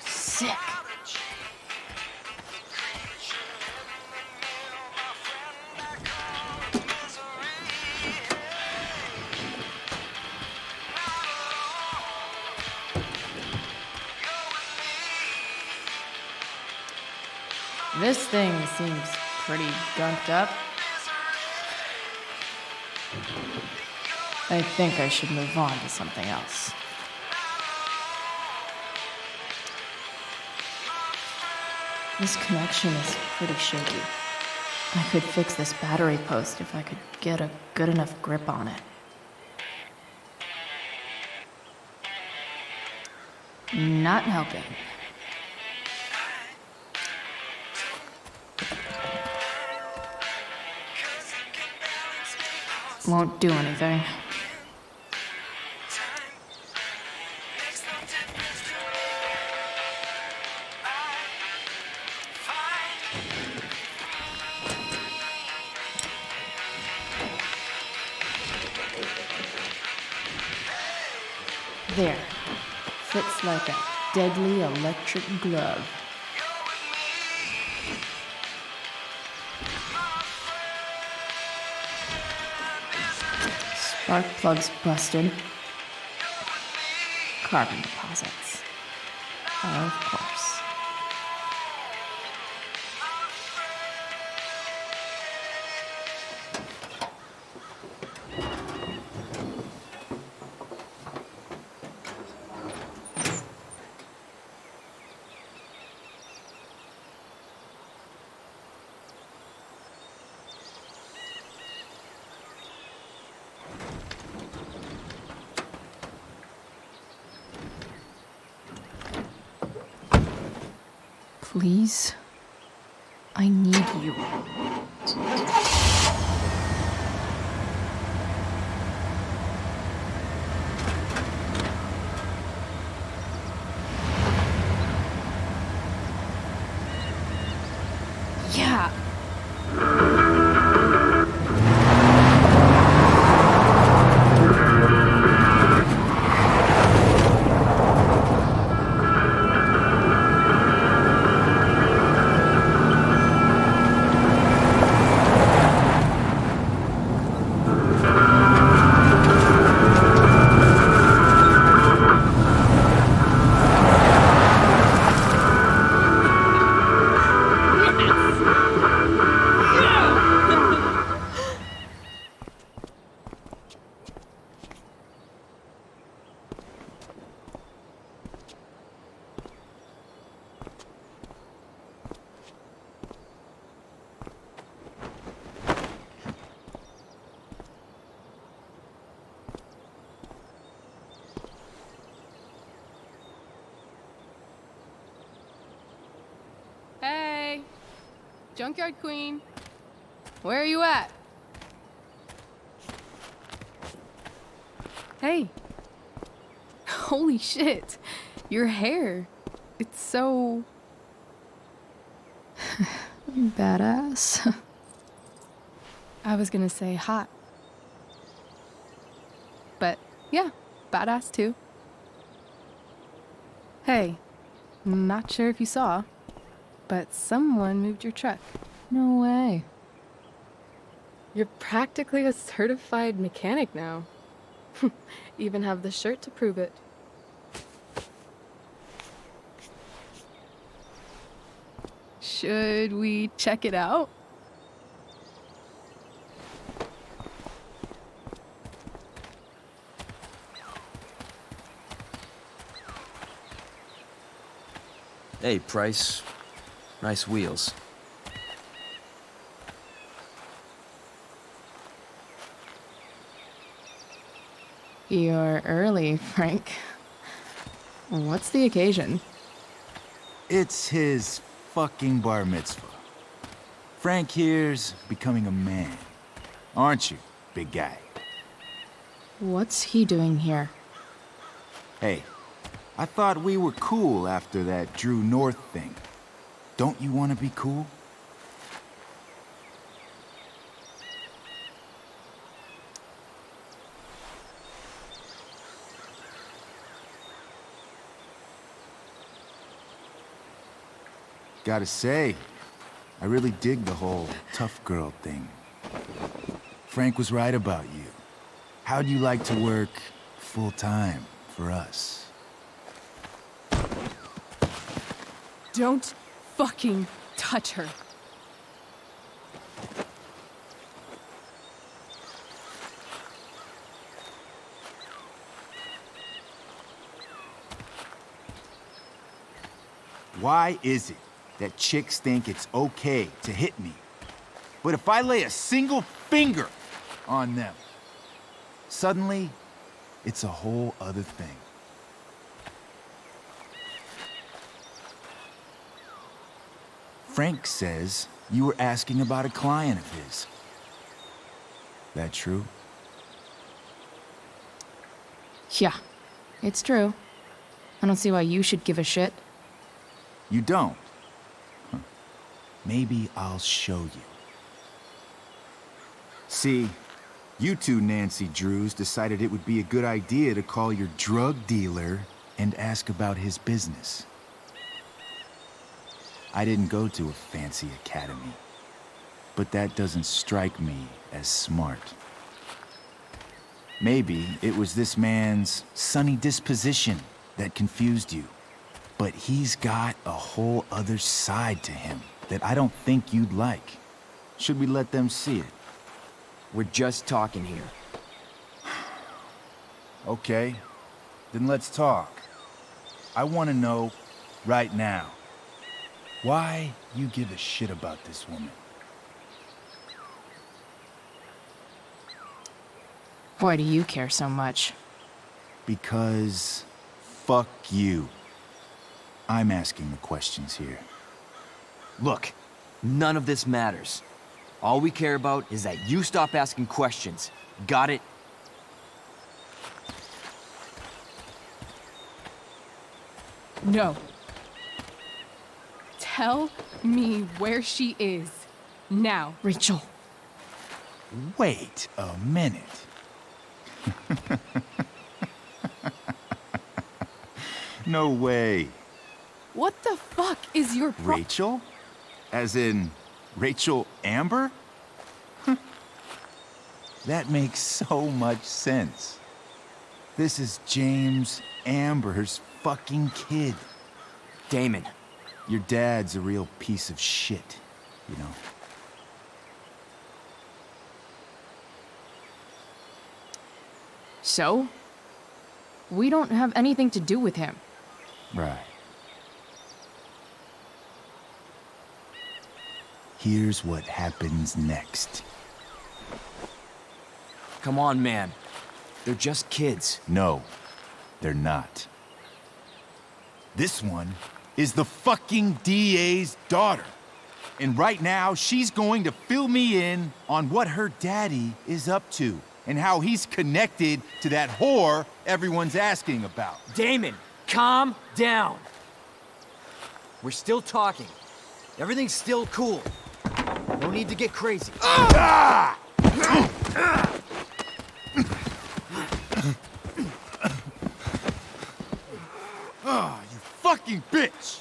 Sick. This thing seems pretty gunked up. I think I should move on to something else. This connection is pretty shaky. I could fix this battery post if I could get a good enough grip on it. Not helping. Won't do anything. There. Fits like a deadly electric glove. Spark plugs busted. Carbon deposits. Of course. Please, I need you. Junkyard Queen. Where are you at? Hey. Holy shit. Your hair. It's so... Badass. I was gonna say hot. But yeah, badass too. Hey, not sure if you saw, but someone moved your truck. No way. You're practically a certified mechanic now. Even have the shirt to prove it. Should we check it out? Hey, Price. Nice wheels. You're early, Frank. What's the occasion? It's his fucking bar mitzvah. Frank here's becoming a man. Aren't you, big guy? What's he doing here? Hey, I thought we were cool after that Drew North thing. Don't you want to be cool? Gotta say, I really dig the whole tough girl thing. Frank was right about you. How'd you like to work full-time for us? Don't fucking touch her. Why is it that chicks think it's okay to hit me, but if I lay a single finger on them, suddenly it's a whole other thing? Frank says you were asking about a client of his. That true? Yeah, it's true. I don't see why you should give a shit. You don't? Huh. Maybe I'll show you. See, you two Nancy Drews decided it would be a good idea to call your drug dealer and ask about his business. I didn't go to a fancy academy, but that doesn't strike me as smart. Maybe it was this man's sunny disposition that confused you. But he's got a whole other side to him that I don't think you'd like. Should we let them see it? We're just talking here. Okay, then let's talk. I want to know right now why you give a shit about this woman. Why do you care so much? Because fuck you. I'm asking the questions here. Look, none of this matters. All we care about is that you stop asking questions. Got it? No. Tell me where she is. Now. Rachel. Wait a minute. No way. What the fuck is your Rachel? As in, Rachel Amber? That makes so much sense. This is James Amber's fucking kid. Damon. Your dad's a real piece of shit, you know. So? We don't have anything to do with him. Right. Here's what happens next. Come on, man. They're just kids. No, they're not. This one is the fucking DA's daughter. And right now, she's going to fill me in on what her daddy is up to and how he's connected to that whore everyone's asking about. Damon, calm down. We're still talking. Everything's still cool. No need to get crazy. Ah! Oh, you fucking bitch!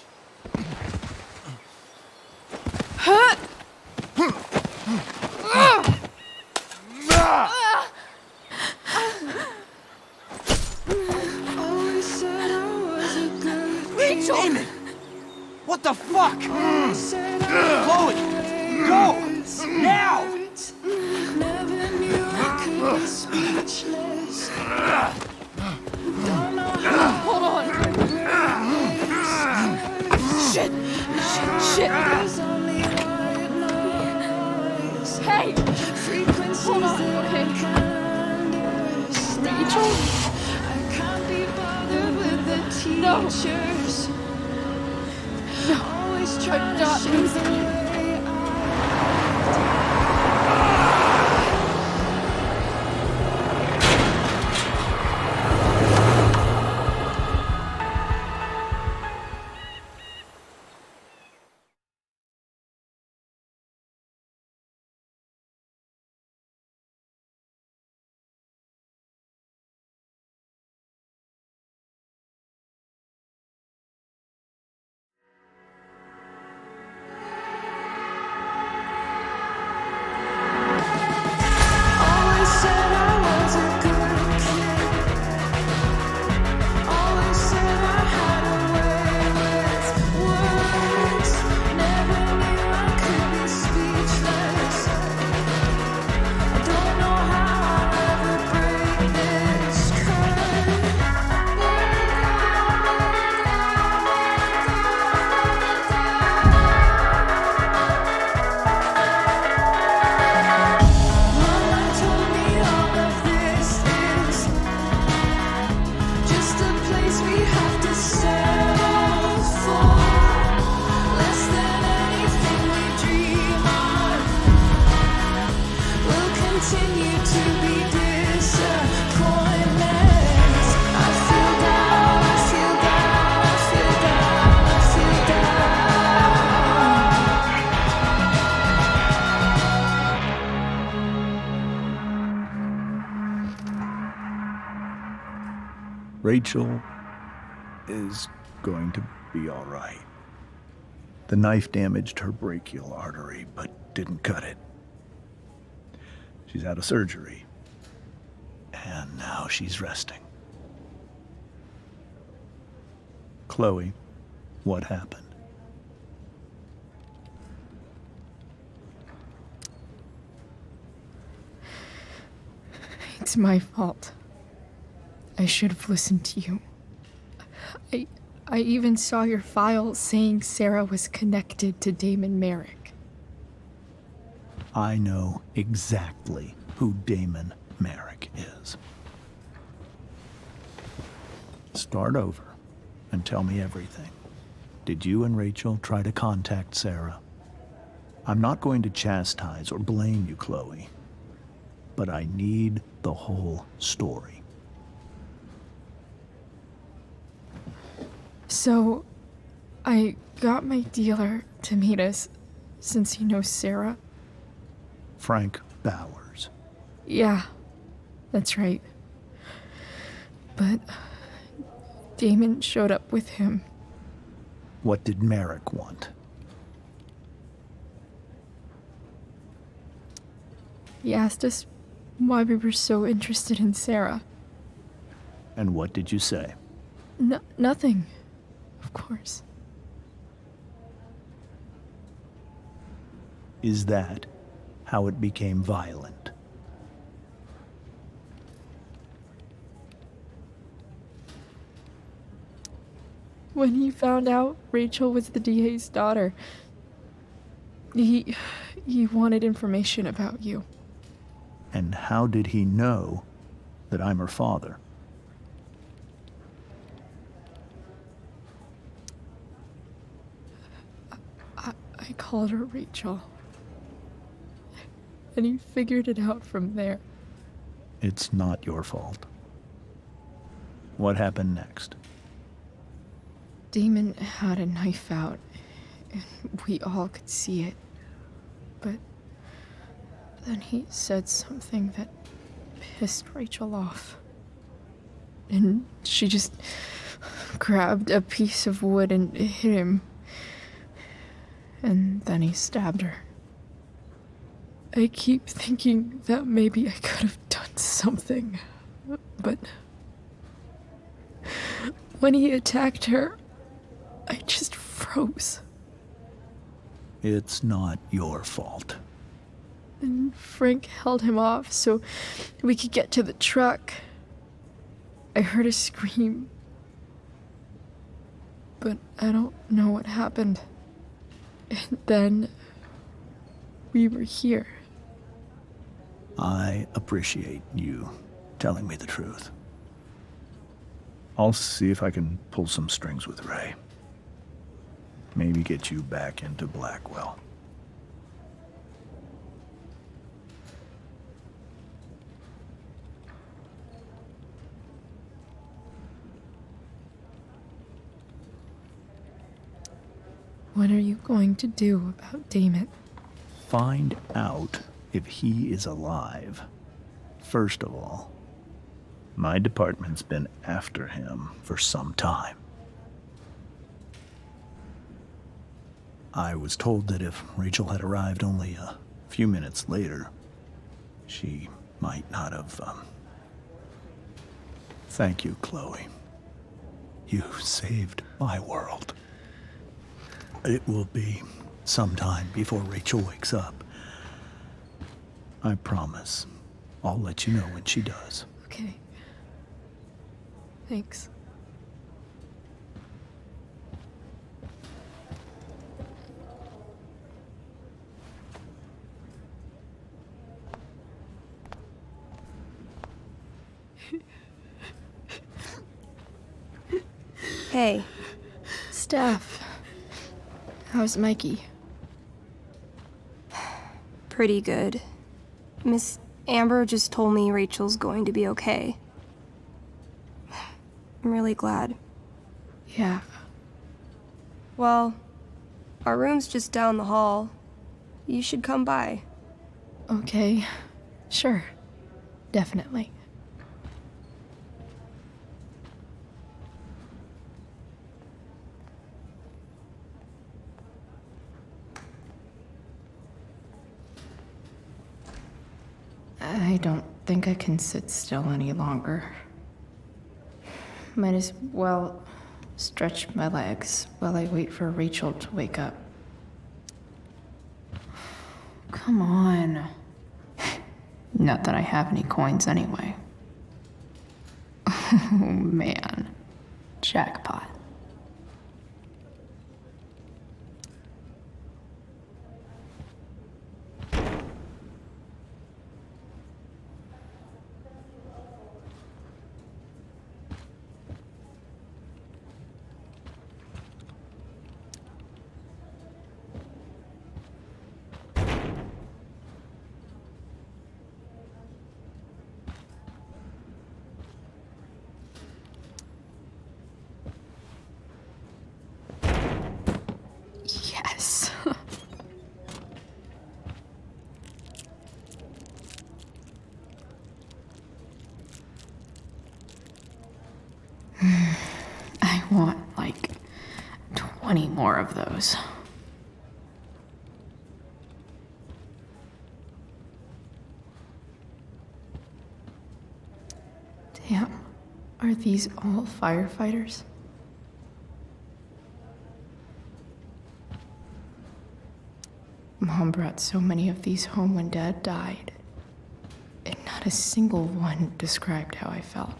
Rachel! Damon! What the fuck? Chloe! Go! Now! Hold on. Shit! Shit! Hey! Hold on, okay. Rachel? No! No! I'm not losing you. Rachel is going to be all right. The knife damaged her brachial artery, but didn't cut it. She's out of surgery, and now she's resting. Chloe, what happened? It's my fault. I should have listened to you. I even saw your file saying Sarah was connected to Damon Merrick. I know exactly who Damon Merrick is. Start over and tell me everything. Did you and Rachel try to contact Sarah? I'm not going to chastise or blame you, Chloe, but I need the whole story. So, I got my dealer to meet us, since he knows Sarah. Frank Bowers. Yeah, that's right. But Damon showed up with him. What did Merrick want? He asked us why we were so interested in Sarah. And what did you say? Nothing, of course. Is that how it became violent? When he found out Rachel was the DA's daughter, he wanted information about you. And how did he know that I'm her father? I called called her Rachel. And he figured it out from there. It's not your fault. What happened next? Damon had a knife out, and we all could see it. But then he said something that pissed Rachel off. And she just grabbed a piece of wood and hit him. And then he stabbed her. I keep thinking that maybe I could have done something, but when he attacked her, I just froze. It's not your fault. And Frank held him off so we could get to the truck. I heard a scream, but I don't know what happened. And then we were here. I appreciate you telling me the truth. I'll see if I can pull some strings with Ray. Maybe get you back into Blackwell. What are you going to do about Damon? Find out if he is alive. First of all, my department's been after him for some time. I was told that if Rachel had arrived only a few minutes later, she might not have, Thank you, Chloe. You saved my world. It will be some time before Rachel wakes up. I promise. I'll let you know when she does. Okay. Thanks. Hey. Steph. How's Mikey? Pretty good. Miss Amber just told me Rachel's going to be okay. I'm really glad. Yeah. Well, our room's just down the hall. You should come by. Okay. Sure. Definitely. I don't think I can sit still any longer. Might as well stretch my legs while I wait for Rachel to wake up. Come on. Not that I have any coins anyway. Oh man. Jackpot. Yes. I want like 20 more of those. Damn. Are these all firefighters? Mom brought so many of these home when Dad died, and not a single one described how I felt.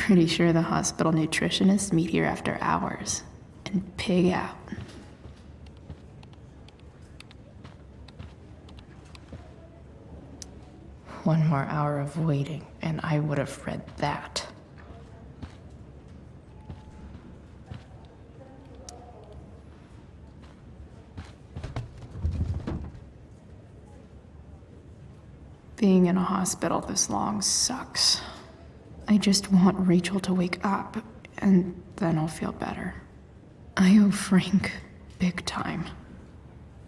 Pretty sure the hospital nutritionists meet here after hours and pig out. One more hour of waiting, and I would have read that. Being in a hospital this long sucks. I just want Rachel to wake up, and then I'll feel better. I owe Frank big time.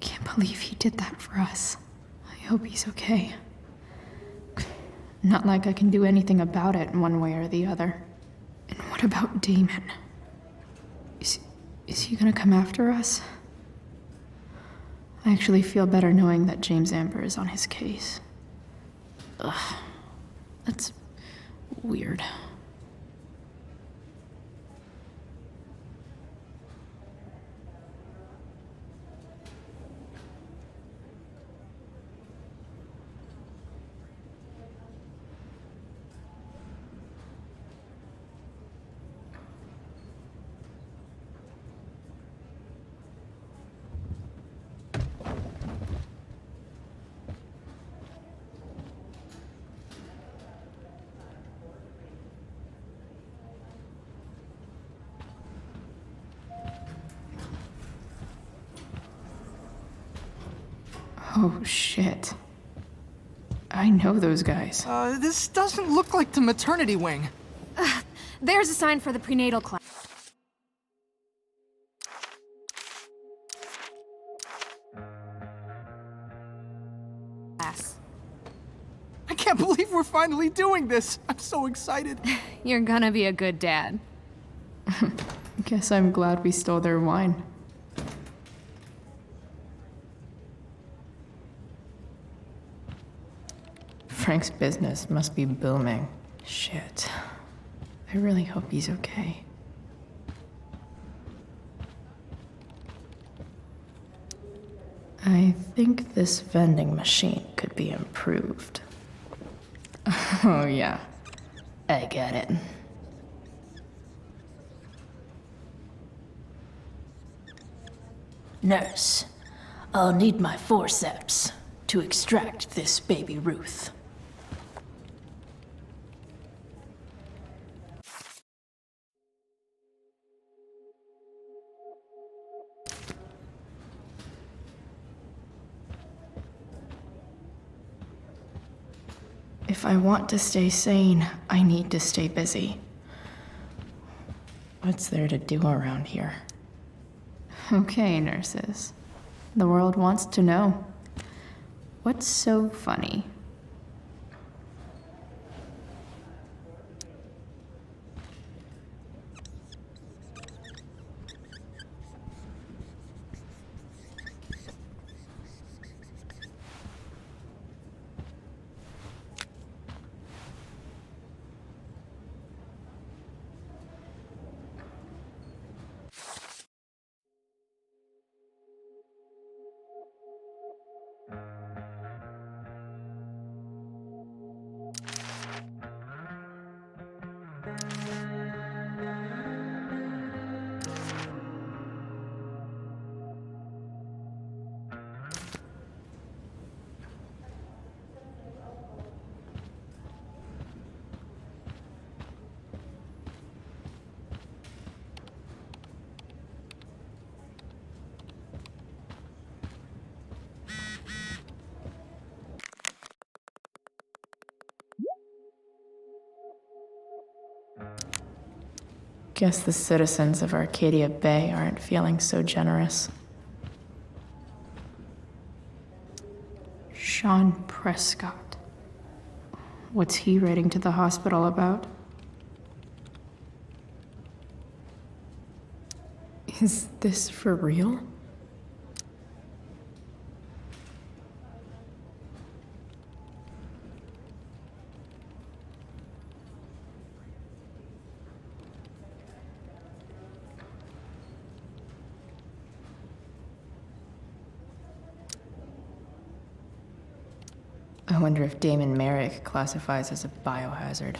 Can't believe he did that for us. I hope he's okay. Not like I can do anything about it in one way or the other. And what about Damon? Is he gonna come after us? I actually feel better knowing that James Amber is on his case. Ugh, that's weird. Oh, shit. I know those guys. This doesn't look like the maternity wing. There's a sign for the prenatal class. I can't believe we're finally doing this. I'm so excited. You're gonna be a good dad. Guess I'm glad we stole their wine. Frank's business must be booming. Shit. I really hope he's okay. I think this vending machine could be improved. Oh yeah, I get it. Nurse, I'll need my forceps to extract this baby Ruth. If I want to stay sane, I need to stay busy. What's there to do around here? Okay, nurses. The world wants to know. What's so funny? Guess the citizens of Arcadia Bay aren't feeling so generous. Sean Prescott. What's he writing to the hospital about? Is this for real? I wonder if Damon Merrick classifies as a biohazard.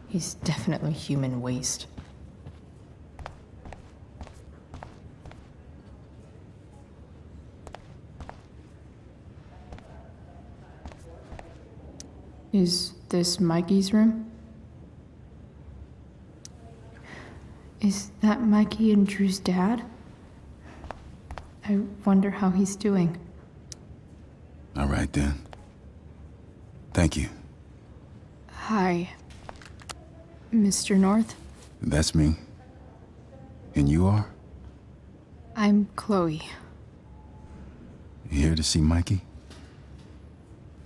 He's definitely human waste. Is this Mikey's room? Is that Mikey and Drew's dad? I wonder how he's doing. All right, then. Thank you. Hi, Mr. North. That's me. And you are? I'm Chloe. You here to see Mikey?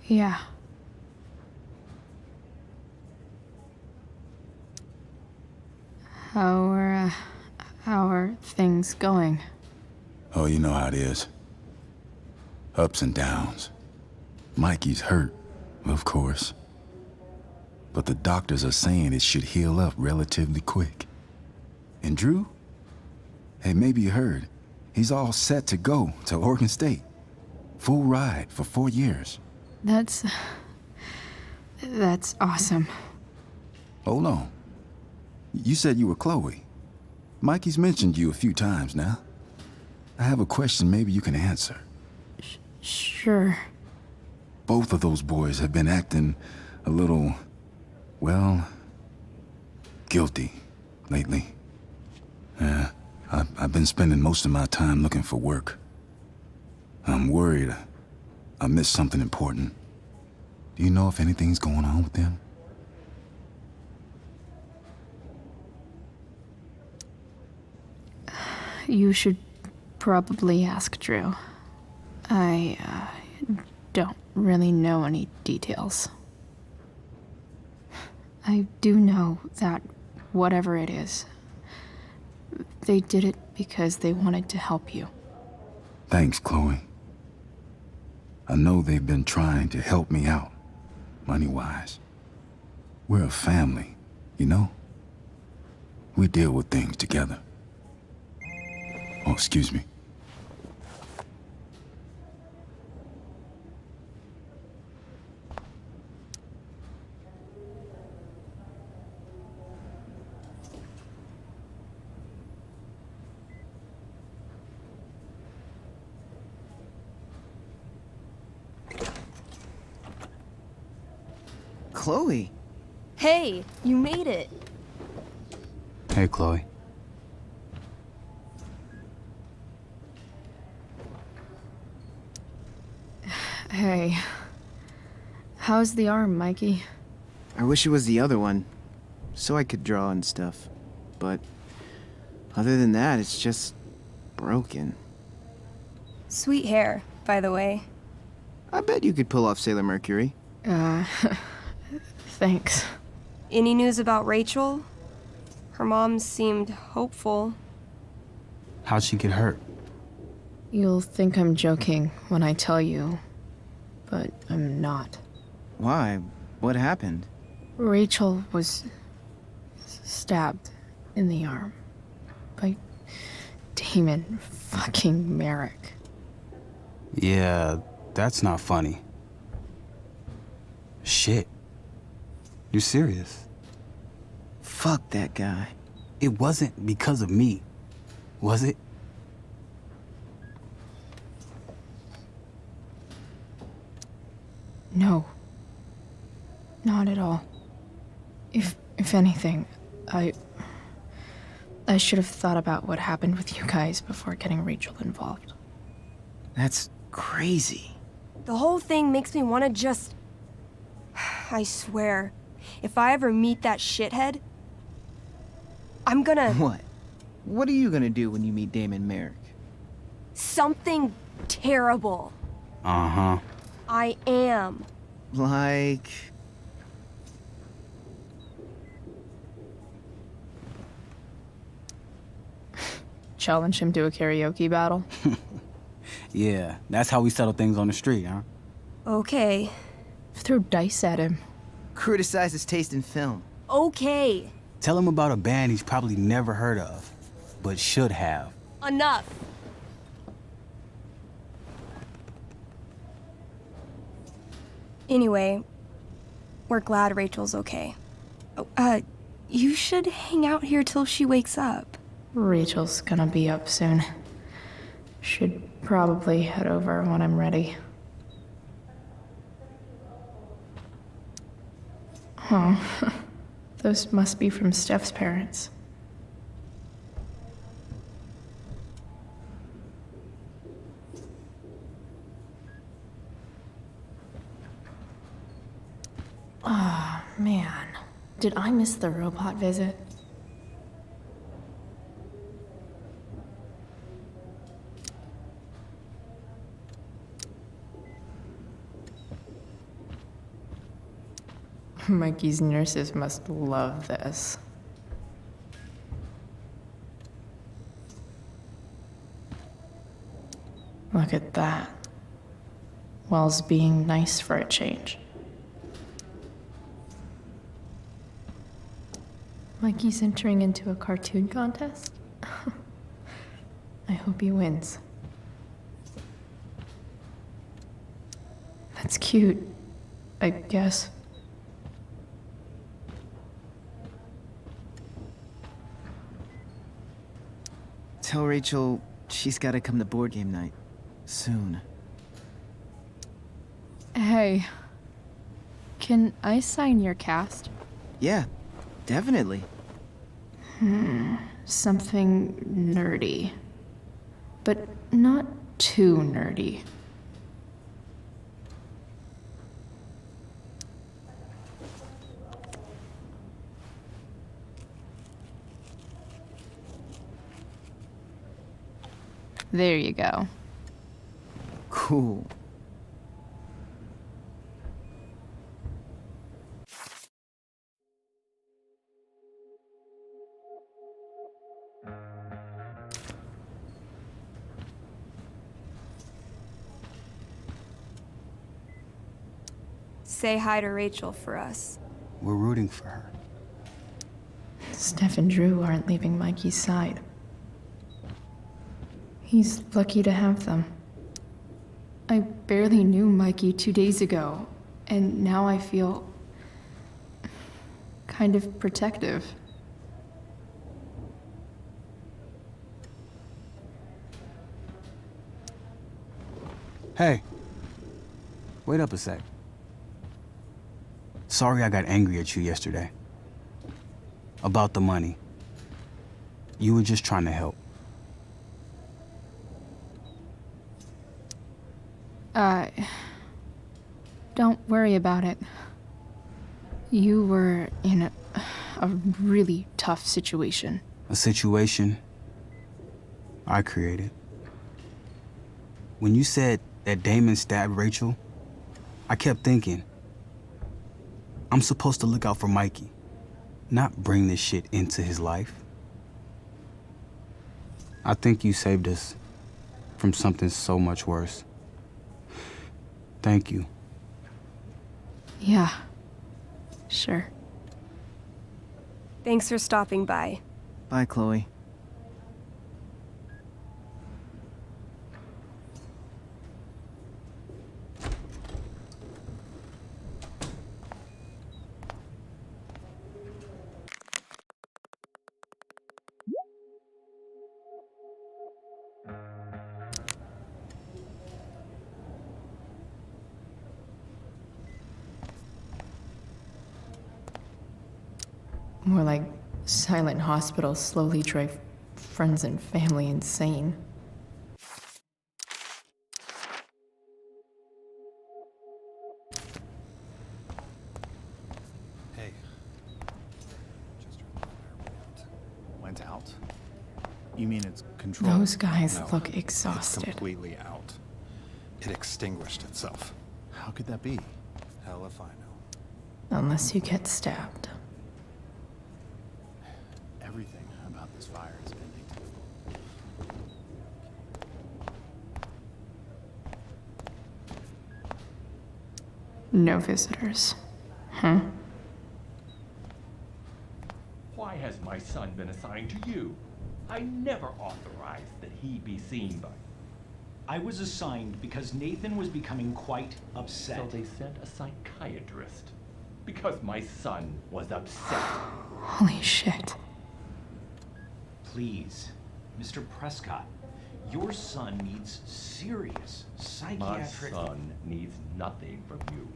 Yeah. How are things going? Oh, you know how it is. Ups and downs. Mikey's hurt, of course. But the doctors are saying it should heal up relatively quick. And Drew? Hey, maybe you heard. He's all set to go to Oregon State. Full ride for 4 years. That's awesome. Hold on. You said you were Chloe. Mikey's mentioned you a few times now. I have a question maybe you can answer. Sure. Both of those boys have been acting a little, well, guilty lately. Yeah, I've been spending most of my time looking for work. I'm worried I missed something important. Do you know if anything's going on with them? You should probably ask Drew. I don't really know any details. I do know that whatever it is, they did it because they wanted to help you. Thanks, Chloe. I know they've been trying to help me out, money-wise. We're a family, you know? We deal with things together. Oh, excuse me. Chloe. Hey, you made it. Hey, Chloe. Hey. How's the arm, Mikey? I wish it was the other one, so I could draw and stuff. But other than that, it's just broken. Sweet hair, by the way. I bet you could pull off Sailor Mercury. Thanks. Any news about Rachel? Her mom seemed hopeful. How'd she get hurt? You'll think I'm joking when I tell you, but I'm not. Why? What happened? Rachel was stabbed in the arm by Damon fucking Merrick. Yeah, that's not funny. Shit. You serious? Fuck that guy. It wasn't because of me, was it? No. Not at all. If anything, I should have thought about what happened with you guys before getting Rachel involved. That's crazy. The whole thing makes me want to just... I swear, if I ever meet that shithead, I'm gonna... What? What are you gonna do when you meet Damon Merrick? Something terrible. Uh-huh. I am. Like... Challenge him to a karaoke battle? Yeah, that's how we settle things on the street, huh? Okay. Throw dice at him. Criticize his taste in film. Okay. Tell him about a band he's probably never heard of, but should have. Enough. Anyway, we're glad Rachel's okay. Oh, You should hang out here till she wakes up. Rachel's gonna be up soon. Should probably head over when I'm ready. Oh, those must be from Steph's parents. Ah, man. Did I miss the robot visit? Mikey's nurses must love this. Look at that. Wells being nice for a change. Mikey's entering into a cartoon contest? I hope he wins. That's cute, I guess. Tell Rachel she's gotta come to board game night. Soon. Hey, can I sign your cast? Yeah, definitely. Something nerdy. But not too nerdy. There you go. Cool. Say hi to Rachel for us. We're rooting for her. Steph and Drew aren't leaving Mikey's side. He's lucky to have them. I barely knew Mikey 2 days ago, and now I feel kind of protective. Hey. Wait up a sec. Sorry I got angry at you yesterday. About the money. You were just trying to help. Don't worry about it. You were in a really tough situation. A situation I created. When you said that Damon stabbed Rachel, I kept thinking, I'm supposed to look out for Mikey, not bring this shit into his life. I think you saved us from something so much worse. Thank you. Yeah, sure. Thanks for stopping by. Bye, Chloe. More like silent hospitals slowly drive friends and family insane. Hey. Went out? You mean it's controlled? Those guys No, look It's exhausted. completely out. It extinguished itself. How could that be? Hell if I know. Unless you get stabbed. Everything about this fire has been linked. No visitors. Huh? Why has my son been assigned to you? I never authorized that he be seen by. I was assigned because Nathan was becoming quite upset. So they sent a psychiatrist. because my son was upset. Holy shit. Please, Mr. Prescott, your son needs serious psychiatric... My son needs nothing from you.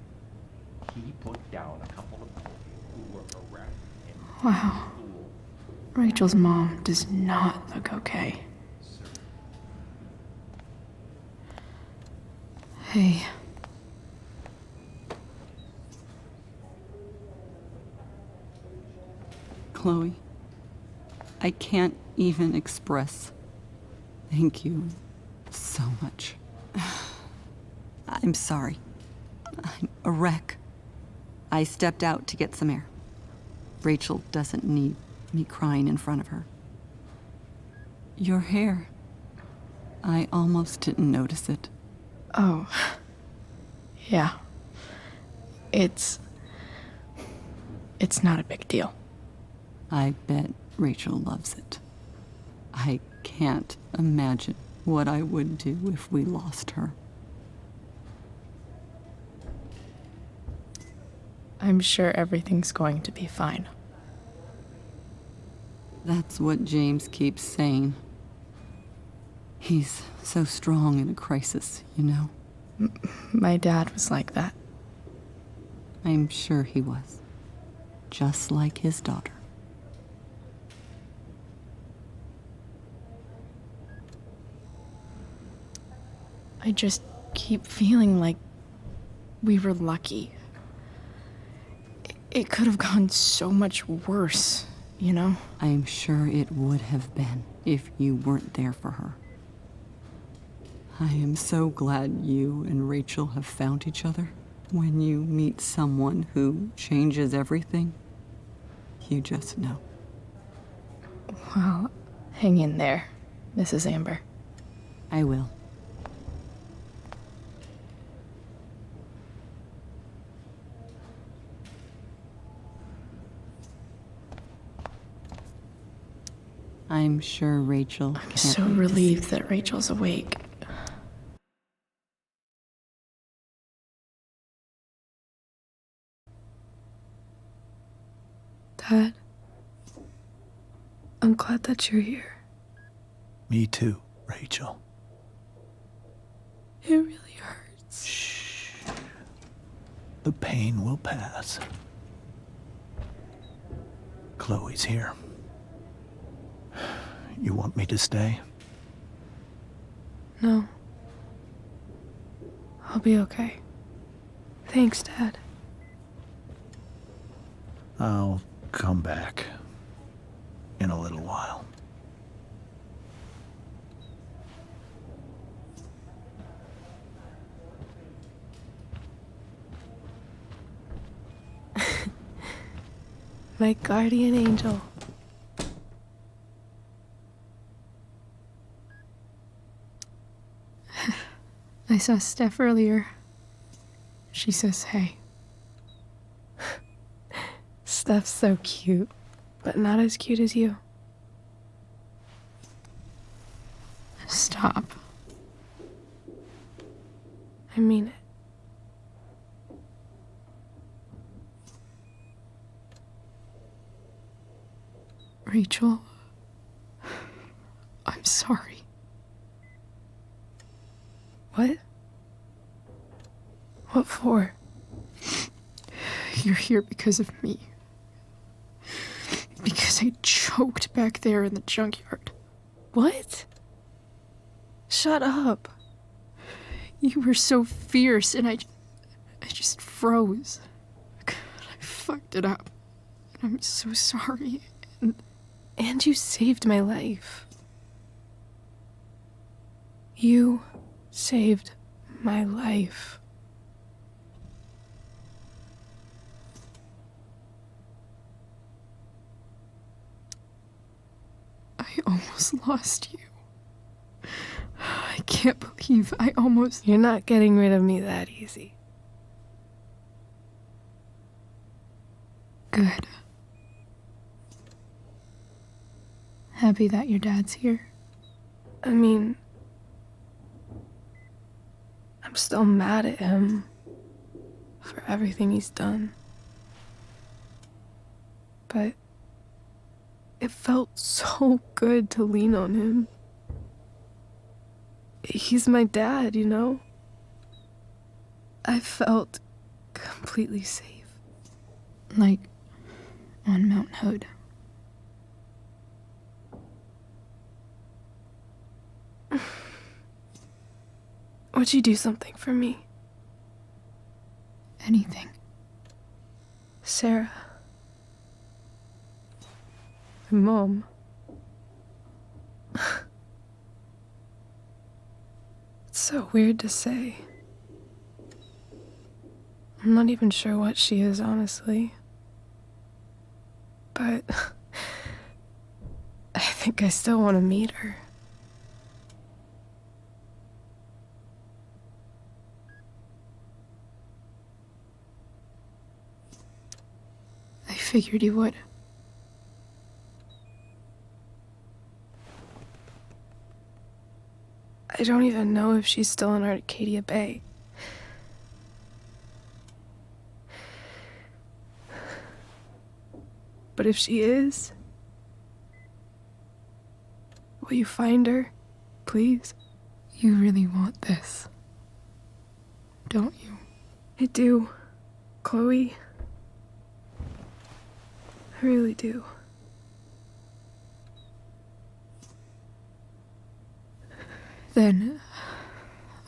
He put down a couple of boys who were harassed him. Wow. Rachel's mom does not look okay. Hey. Chloe, I can't even express thank you so much. I'm sorry. I'm a wreck. I stepped out to get some air. Rachel doesn't need me crying in front of her. Your hair. I almost didn't notice it. Oh. Yeah. It's not a big deal. I bet Rachel loves it. I can't imagine what I would do if we lost her. I'm sure everything's going to be fine. That's what James keeps saying. He's so strong in a crisis, you know? My dad was like that. I'm sure he was. Just like his daughter. I just keep feeling like we were lucky. It could have gone so much worse, you know? I'm sure it would have been if you weren't there for her. I am so glad you and Rachel have found each other. When you meet someone who changes everything, you just know. Well, hang in there, Mrs. Amber. I will. I'm sure Rachel I'm can't so wait to relieved see- that Rachel's awake. Dad, I'm glad that you're here. Me too, Rachel. It really hurts. Shh. The pain will pass. Chloe's here. You want me to stay? No. I'll be okay. Thanks, Dad. I'll come back in a little while. My guardian angel. I saw Steph earlier. She says hey. Steph's so cute, but not as cute as you. Stop. I mean it. Rachel, I'm sorry. What? What for? You're here because of me. Because I choked back there in the junkyard. What? Shut up. You were so fierce and I just froze. I fucked it up. And I'm so sorry. And you saved my life. You saved my life. I almost lost you. I can't believe I almost... You're not getting rid of me that easy. Good. Happy that your dad's here. I mean, I'm still mad at him for everything he's done. but it felt so good to lean on him. He's my dad, you know? I felt completely safe. Like on Mount Hood. Would you do something for me? Anything. Sarah. My mom. It's so weird to say. I'm not even sure what she is, honestly. But I think I still want to meet her. I figured you would. I don't even know if she's still in Arcadia Bay. But if she is, will you find her, please? You really want this, don't you? I do, Chloe. I really do. Then,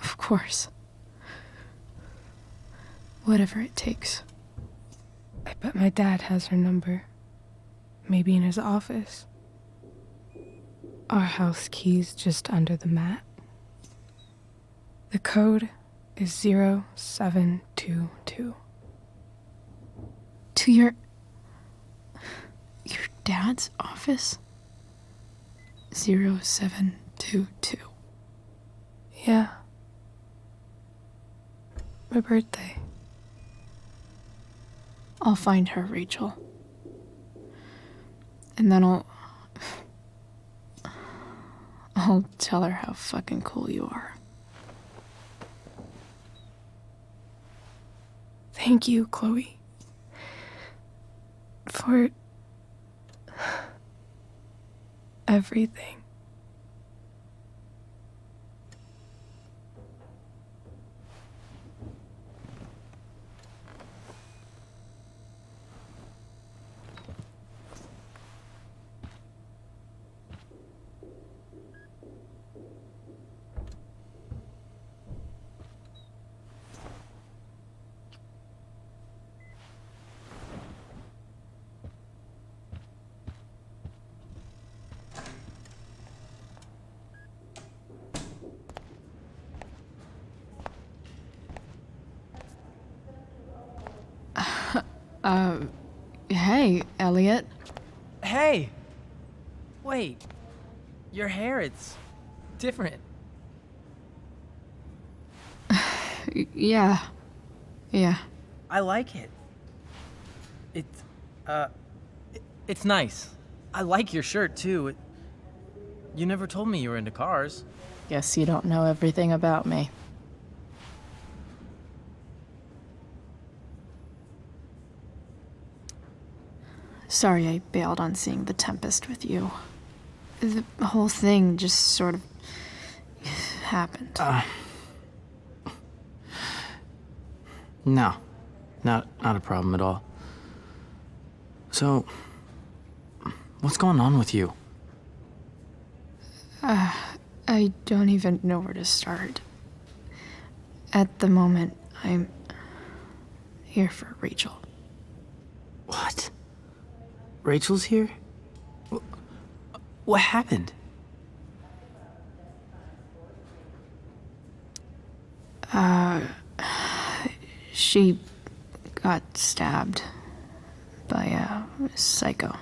of course. Whatever it takes. I bet my dad has her number. Maybe in his office. Our house key's just under the mat. The code is 0722. To your dad's office? 0722. Yeah. My birthday. I'll find her, Rachel. And then I'll tell her how fucking cool you are. Thank you, Chloe. For everything. Hey, Elliot. Hey! Wait. Your hair, it's different. Yeah. I like it. It's nice. I like your shirt, too. You never told me you were into cars. Guess you don't know everything about me. Sorry I bailed on seeing The Tempest with you. The whole thing just sort of happened. No, not a problem at all. So, what's going on with you? I don't even know where to start. At the moment, I'm here for Rachel. What? Rachel's here? What happened? She got stabbed by a psycho.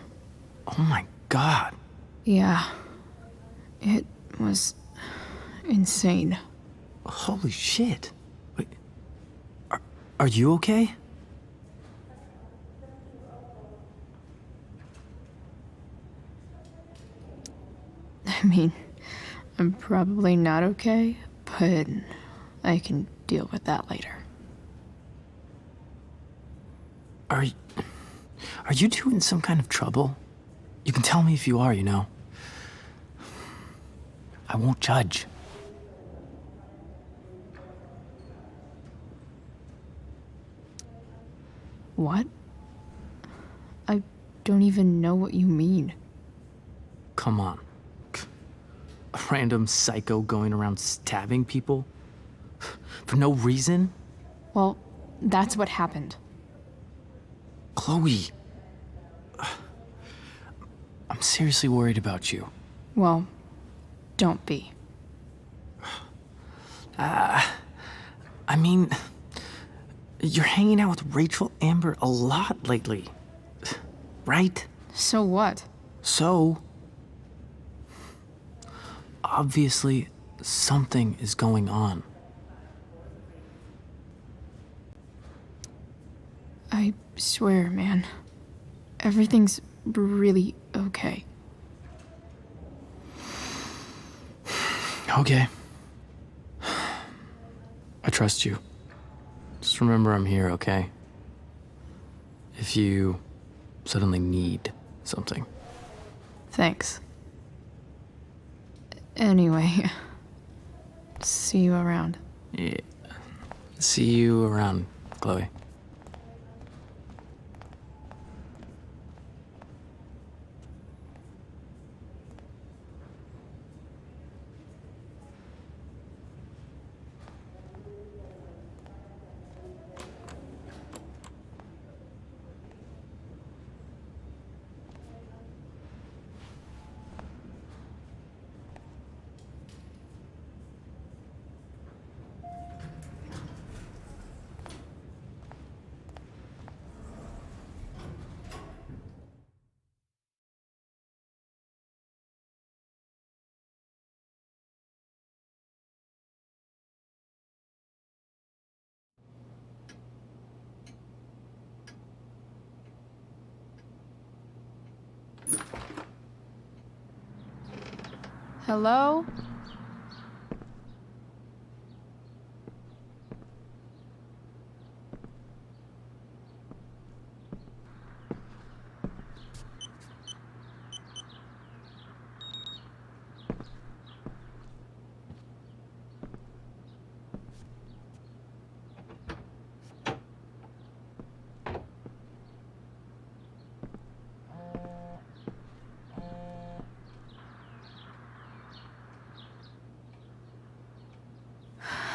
Oh my God. Yeah. It was insane. Holy shit. Wait, are you okay? I mean, I'm probably not okay, but I can deal with that later. Are you two in some kind of trouble? You can tell me if you are, you know. I won't judge. What? I don't even know what you mean. Come on. A random psycho going around stabbing people? For no reason? Well, that's what happened. Chloe. I'm seriously worried about you. Well, don't be. I mean, you're hanging out with Rachel Amber a lot lately, right? So what? So, obviously, something is going on. I swear, man. Everything's really okay. Okay. I trust you. Just remember I'm here, okay? If you suddenly need something. Thanks. Anyway, see you around. Yeah. See you around, Chloe. Hello?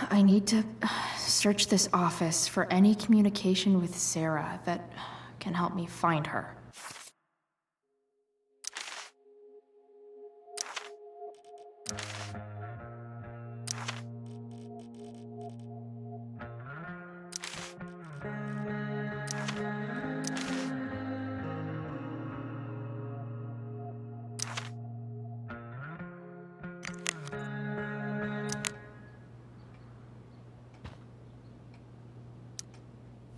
I need to search this office for any communication with Sarah that can help me find her.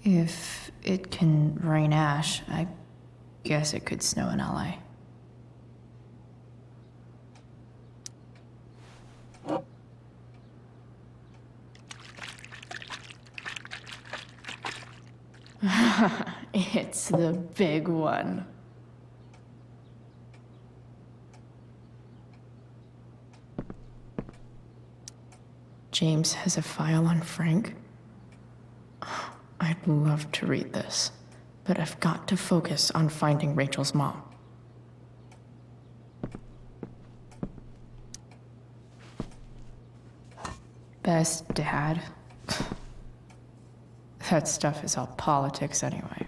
If it can rain ash, I guess it could snow in LA. It's the big one. James has a file on Frank. I'd love to read this, but I've got to focus on finding Rachel's mom. Best dad? That stuff is all politics anyway.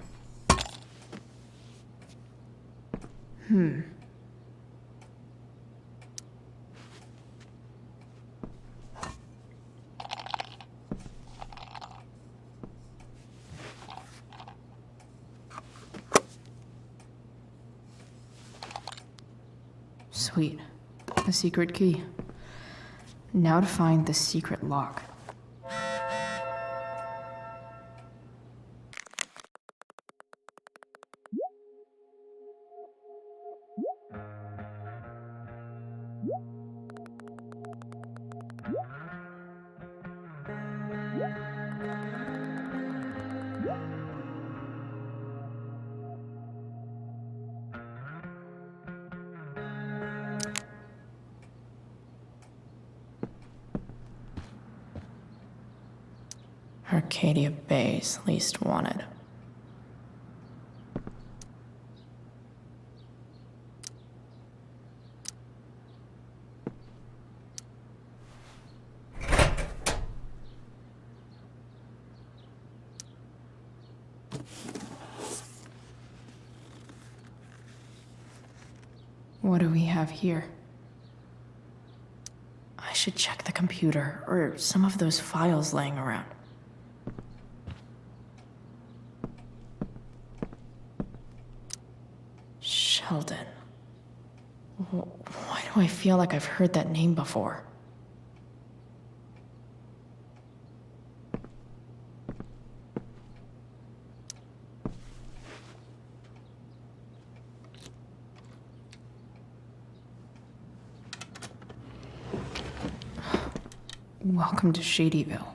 Sweet. A secret key. Now to find the secret lock. Arcadia Bay's least wanted. What do we have here? I should check the computer, or some of those files laying around. Sheldon. Why do I feel like I've heard that name before? Welcome to Shadyville.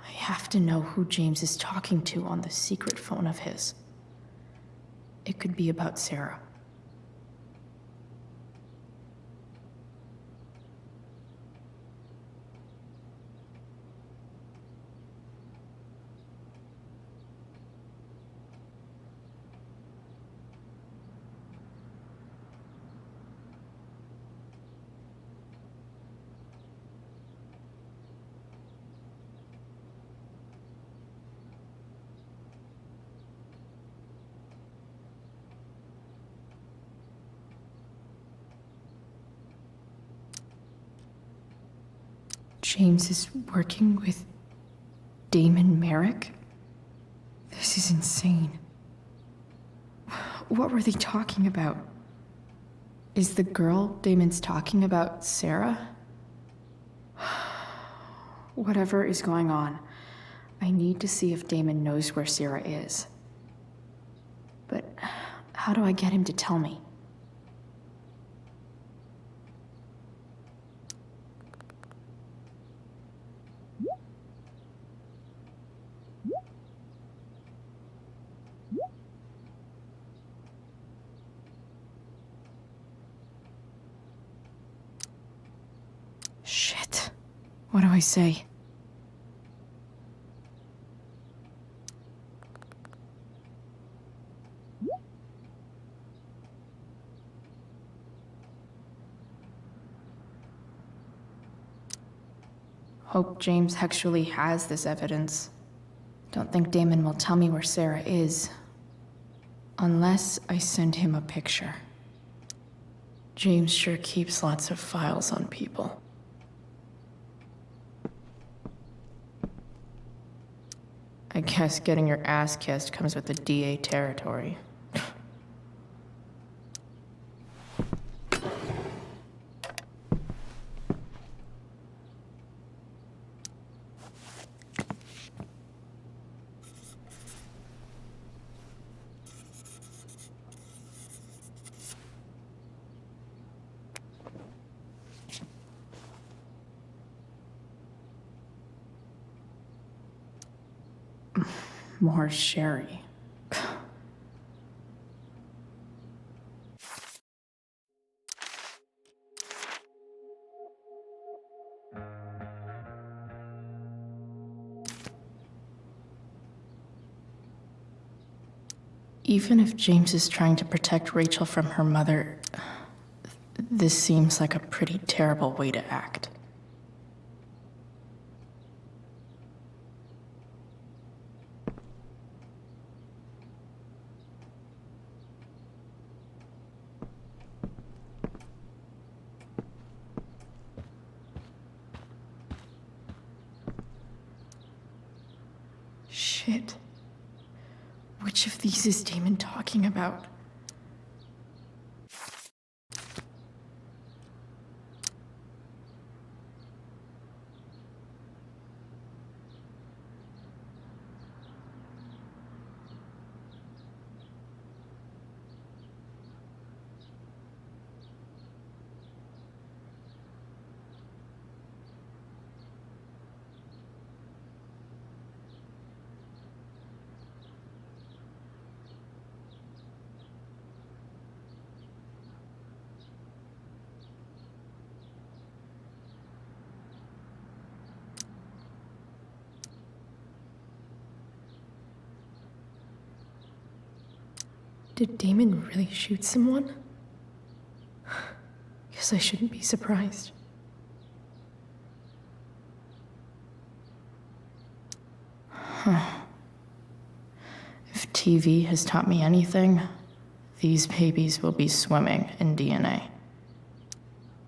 I have to know who James is talking to on the secret phone of his. It could be about Sarah. James is working with Damon Merrick? This is insane. What were they talking about? Is the girl Damon's talking about Sarah? Whatever is going on, I need to see if Damon knows where Sarah is. But how do I get him to tell me? Shit. What do I say? Hope James actually has this evidence. Don't think Damon will tell me where Sarah is. Unless I send him a picture. James sure keeps lots of files on people. I guess getting your ass kissed comes with the DA territory. More sherry. Even if James is trying to protect Rachel from her mother, this seems like a pretty terrible way to act. Shit. Which of these is Damon talking about? Did Damon really shoot someone? Guess I shouldn't be surprised. Huh. If TV has taught me anything, these babies will be swimming in DNA.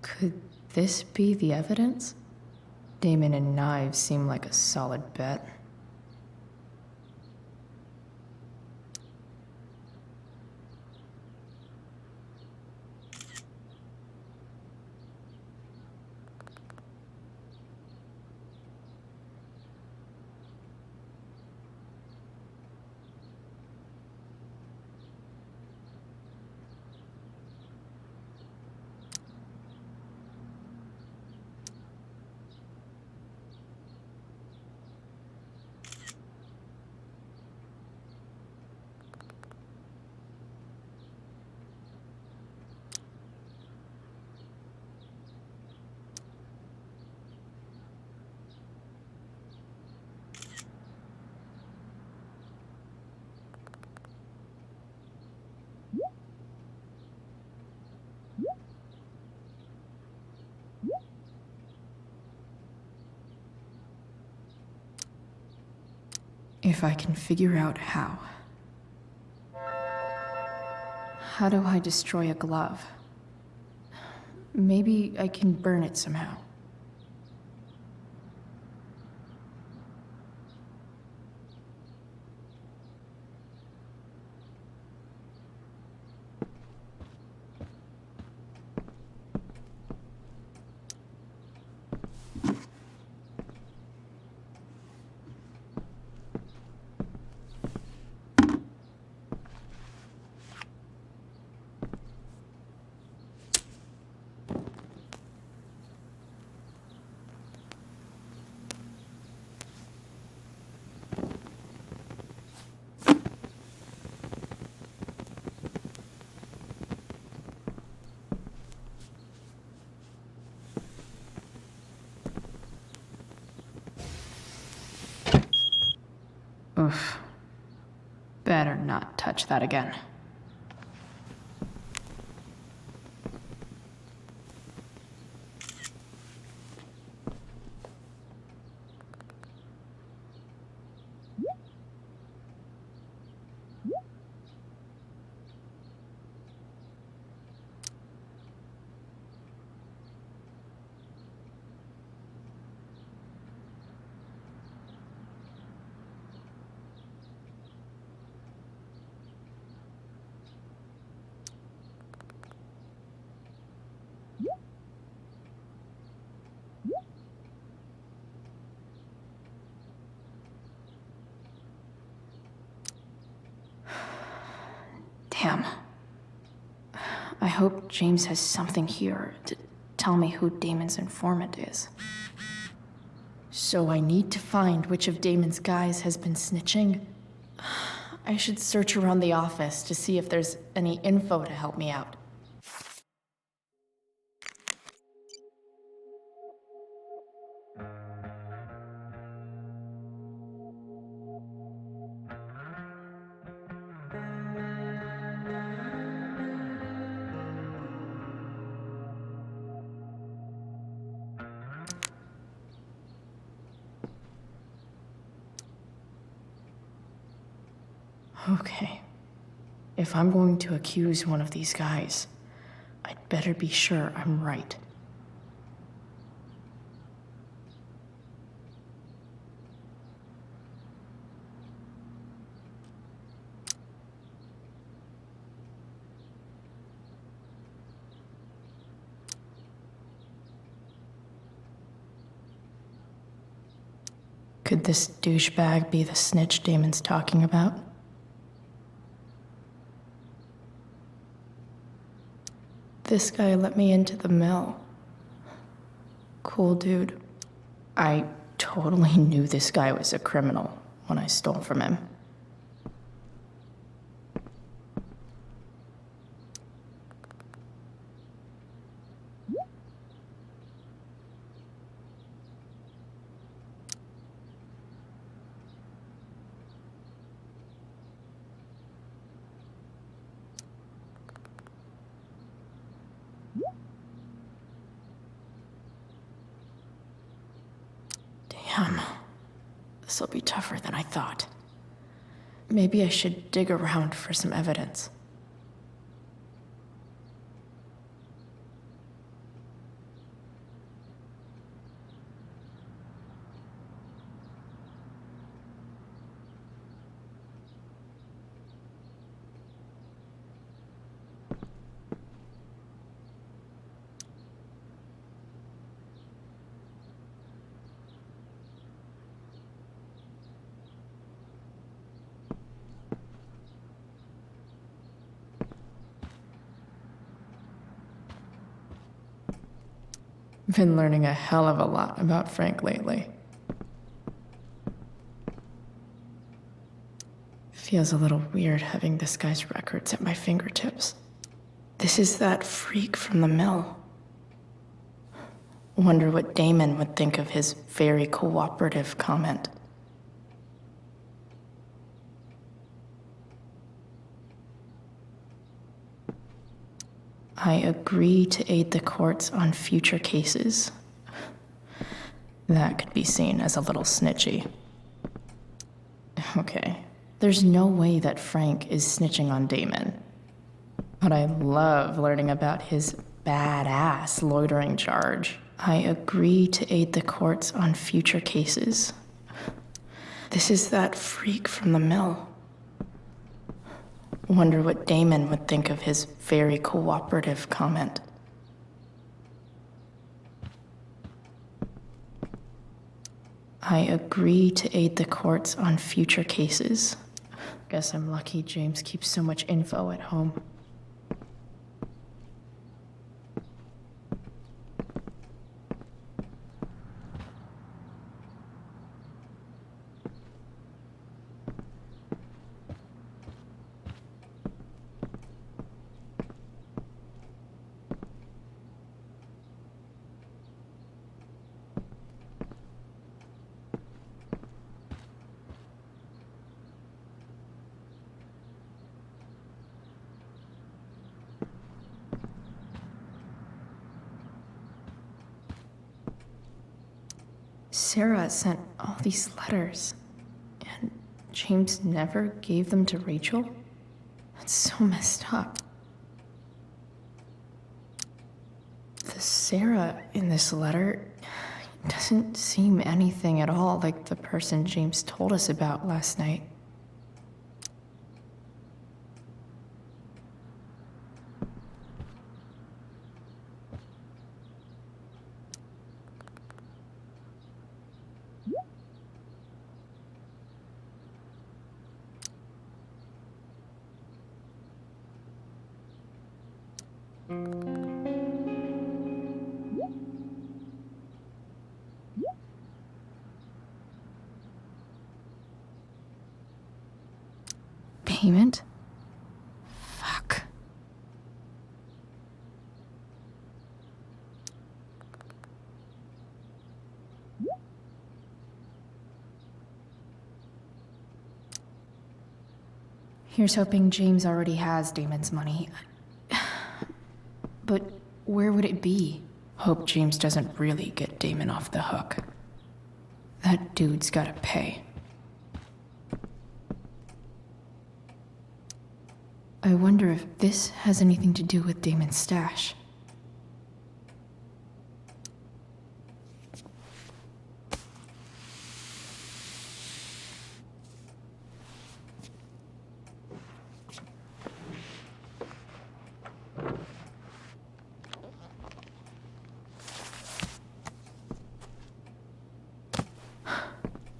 Could this be the evidence? Damon and knives seem like a solid bet. If I can figure out how. How do I destroy a glove? Maybe I can burn it somehow. Oof. Better not touch that again. Damn. I hope James has something here to tell me who Damon's informant is. So I need to find which of Damon's guys has been snitching. I should search around the office to see if there's any info to help me out. Okay. If I'm going to accuse one of these guys, I'd better be sure I'm right. Could this douchebag be the snitch Damon's talking about? This guy let me into the mill. Cool dude. I totally knew this guy was a criminal when I stole from him. Damn. This'll be tougher than I thought. Maybe I should dig around for some evidence. Been learning a hell of a lot about Frank lately. Feels a little weird having this guy's records at my fingertips. This is that freak from the mill. Wonder what Damon would think of his very cooperative comment. I agree to aid the courts on future cases. That could be seen as a little snitchy. Okay, there's no way that Frank is snitching on Damon. But I love learning about his badass loitering charge. I agree to aid the courts on future cases. This is that freak from the mill. Wonder what Damon would think of his very cooperative comment. I agree to aid the courts on future cases. Guess I'm lucky James keeps so much info at home. Sarah sent all these letters, and James never gave them to Rachel? That's so messed up. The Sarah in this letter doesn't seem anything at all like the person James told us about last night. Payment? Fuck. Here's hoping James already has Damon's money. But where would it be? Hope James doesn't really get Damon off the hook. That dude's gotta pay. I wonder if this has anything to do with Damon's stash.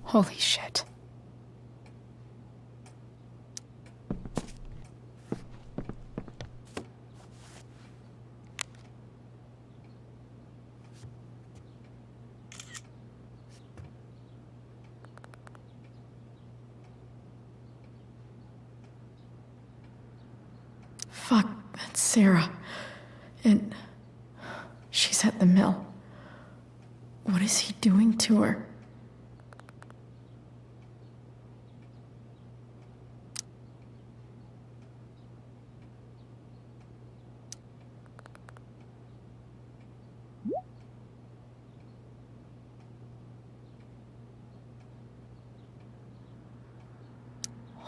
Holy shit. Fuck, that's Sarah. And she's at the mill. What is he doing to her?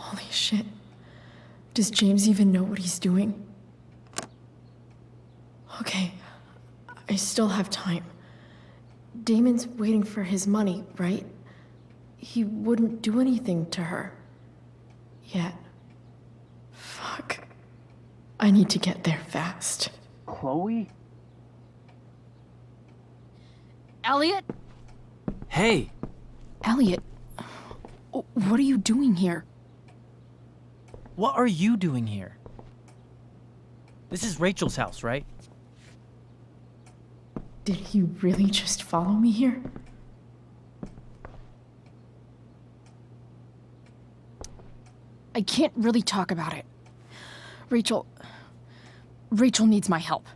Holy shit. Does James even know what he's doing? Okay, I still have time. Damon's waiting for his money, right? He wouldn't do anything to her. Yet. Fuck. I need to get there fast. Chloe? Elliot? Hey! Elliot, what are you doing here? What are you doing here? This is Rachel's house, right? Did he really just follow me here? I can't really talk about it. Rachel needs my help.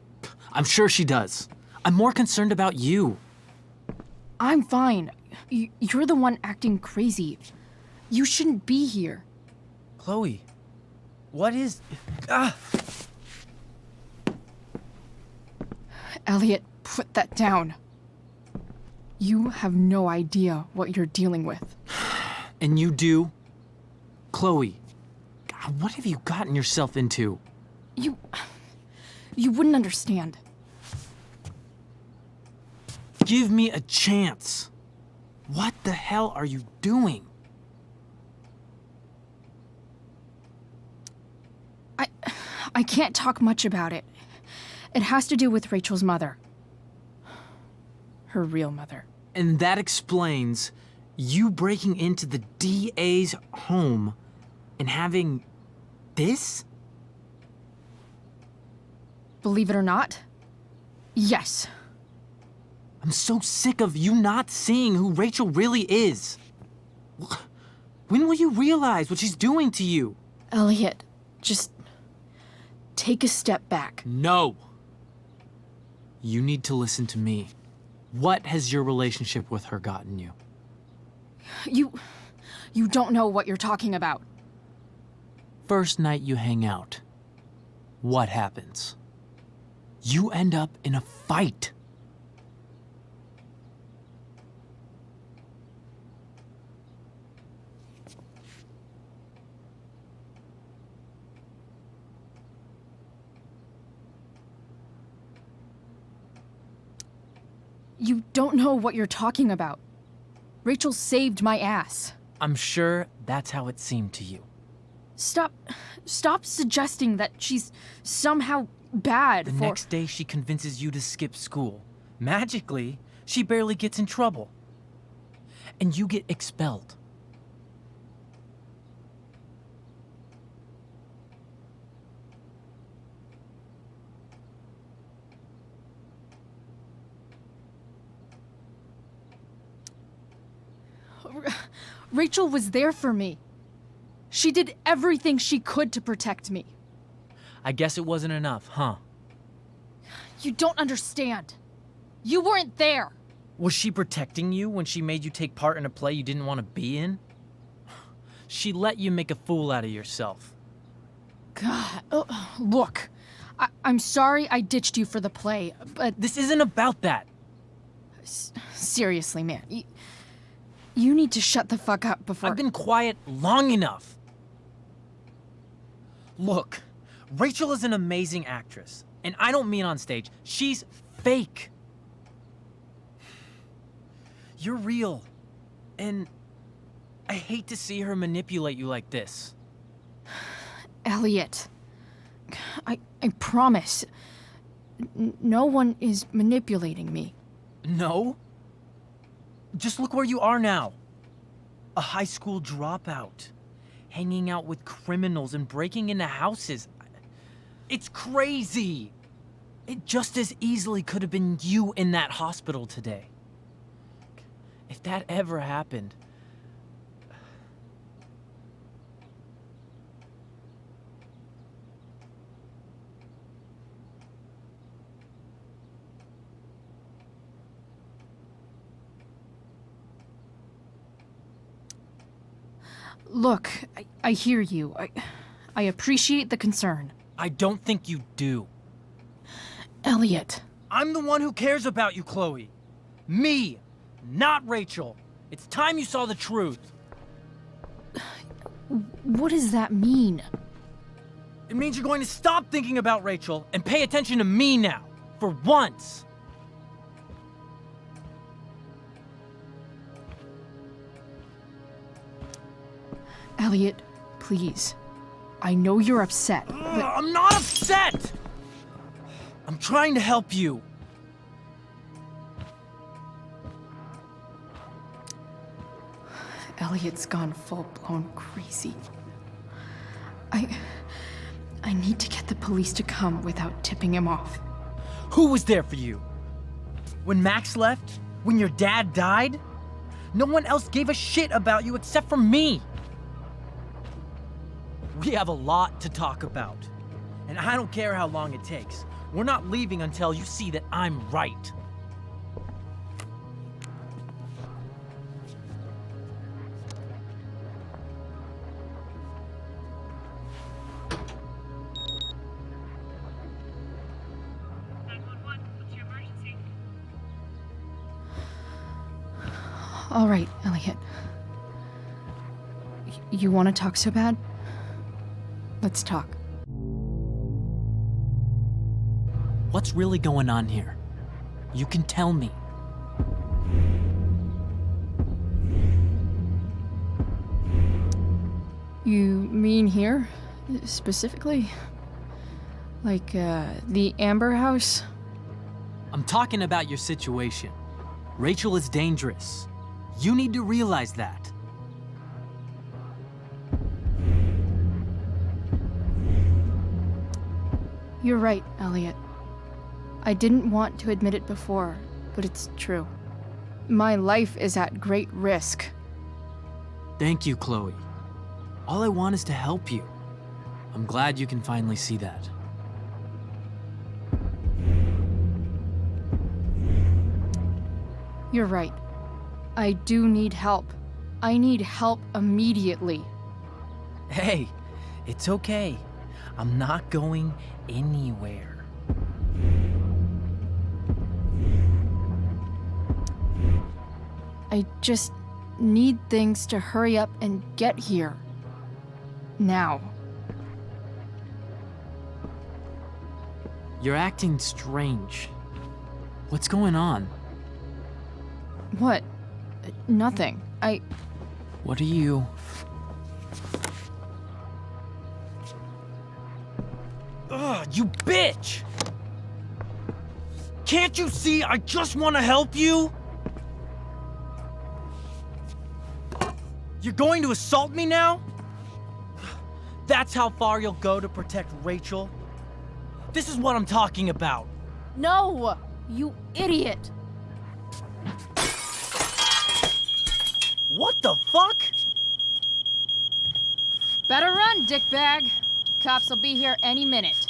I'm sure she does. I'm more concerned about you. I'm fine. You're the one acting crazy. You shouldn't be here. Chloe, what is... Ah! Elliot, put that down. You have no idea what you're dealing with. And you do? Chloe, God, what have you gotten yourself into? You wouldn't understand. Give me a chance. What the hell are you doing? I can't talk much about it. It has to do with Rachel's mother. Her real mother. And that explains you breaking into the DA's home and having this? Believe it or not, yes. I'm so sick of you not seeing who Rachel really is. When will you realize what she's doing to you? Elliot, just take a step back. No. You need to listen to me. What has your relationship with her gotten you? You don't know what you're talking about. First night you hang out, what happens? You end up in a fight. You don't know what you're talking about. Rachel saved my ass. I'm sure that's how it seemed to you. Stop suggesting that she's somehow bad The for— next day she convinces you to skip school. Magically, she barely gets in trouble. And you get expelled. Rachel was there for me. She did everything she could to protect me. I guess it wasn't enough, huh? You don't understand. You weren't there. Was she protecting you when she made you take part in a play you didn't want to be in? She let you make a fool out of yourself. God, look. I'm sorry I ditched you for the play, but— This isn't about that. Seriously, man. You need to shut the fuck up before— I've been quiet long enough. Look, Rachel is an amazing actress. And I don't mean on stage. She's fake. You're real. And I hate to see her manipulate you like this. Elliot, I promise. No one is manipulating me. No? Just look where you are now. A high school dropout. Hanging out with criminals and breaking into houses. It's crazy. It just as easily could have been you in that hospital today. If that ever happened... Look, I hear you. I appreciate the concern. I don't think you do. Elliot. I'm the one who cares about you, Chloe. Me, not Rachel. It's time you saw the truth. What does that mean? It means you're going to stop thinking about Rachel and pay attention to me now, for once. Elliot, please. I know you're upset, but... I'm not upset! I'm trying to help you. Elliot's gone full-blown crazy. I need to get the police to come without tipping him off. Who was there for you? When Max left? When your dad died? No one else gave a shit about you except for me. We have a lot to talk about. And I don't care how long it takes. We're not leaving until you see that I'm right. All right, Elliot. You want to talk so bad? Let's talk. What's really going on here? You can tell me. You mean here, specifically? Like, the Amber House? I'm talking about your situation. Rachel is dangerous. You need to realize that. You're right, Elliot. I didn't want to admit it before, but it's true. My life is at great risk. Thank you, Chloe. All I want is to help you. I'm glad you can finally see that. You're right. I do need help. I need help immediately. Hey, it's okay. I'm not going anywhere. I just need things to hurry up and get here. Now. You're acting strange. What's going on? What? Nothing. What are you... Ugh, you bitch! Can't you see I just want to help you? You're going to assault me now? That's how far you'll go to protect Rachel? This is what I'm talking about. No! You idiot! What the fuck? Better run, dickbag. Cops will be here any minute.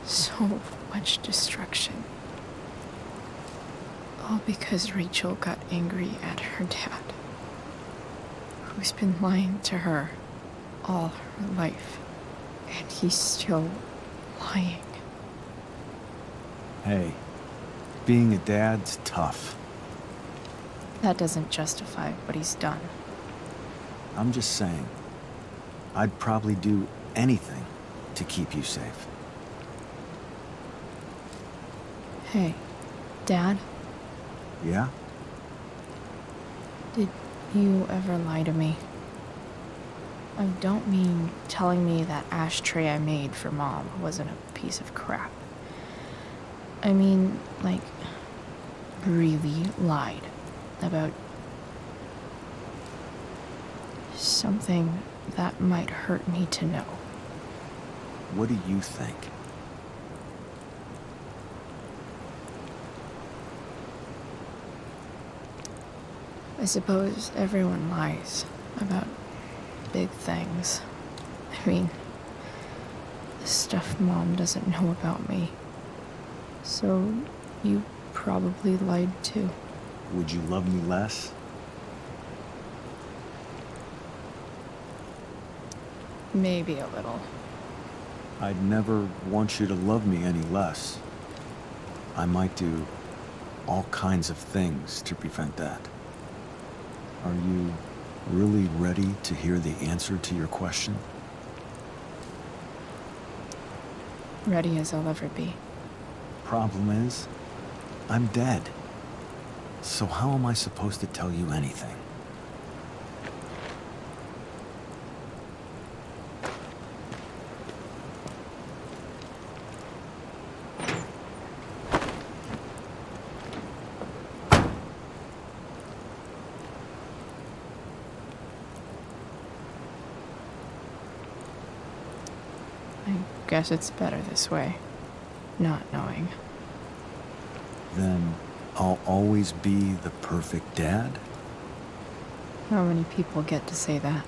So much destruction. All because Rachel got angry at her dad, who's been lying to her all her life, and he's still lying. Hey, being a dad's tough. That doesn't justify what he's done. I'm just saying, I'd probably do anything to keep you safe. Hey, Dad, Yeah? did you ever lie to me? I don't mean telling me that ashtray I made for Mom wasn't a piece of crap. I mean, like, really lied about something that might hurt me to know. What do you think? I suppose everyone lies about big things. I mean, the stuff Mom doesn't know about me. So, you probably lied too. Would you love me less? Maybe a little. I'd never want you to love me any less. I might do all kinds of things to prevent that. Are you really ready to hear the answer to your question? Ready as I'll ever be. Problem is, I'm dead. So how am I supposed to tell you anything? I guess it's better this way, not knowing. Then I'll always be the perfect dad? How many people get to say that?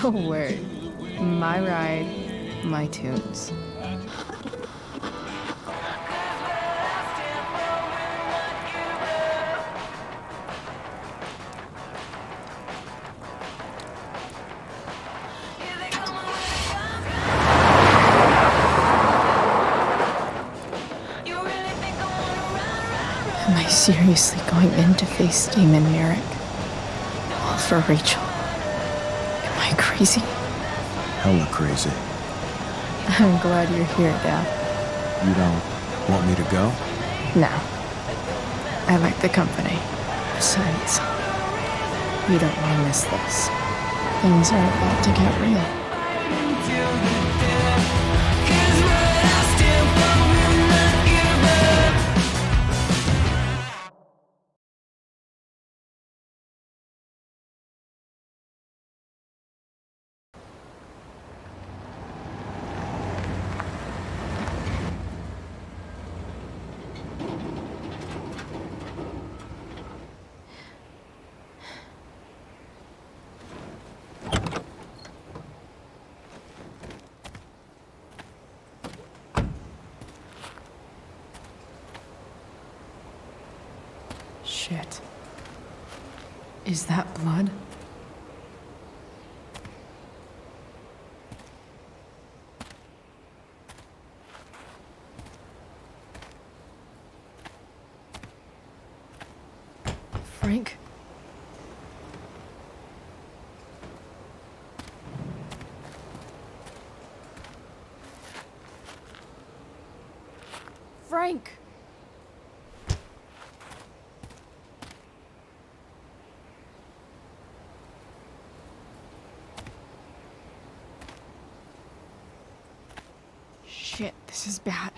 No word. My ride, my tunes. Am I seriously going in to face Damon Merrick? All for Rachel? Am I crazy? Hella crazy. I'm glad you're here, Dad. You don't want me to go? No. I like the company. Besides, you don't want to miss this. Things are about to get real. Shit. Is that blood? Frank? Frank! Shit, this is bad.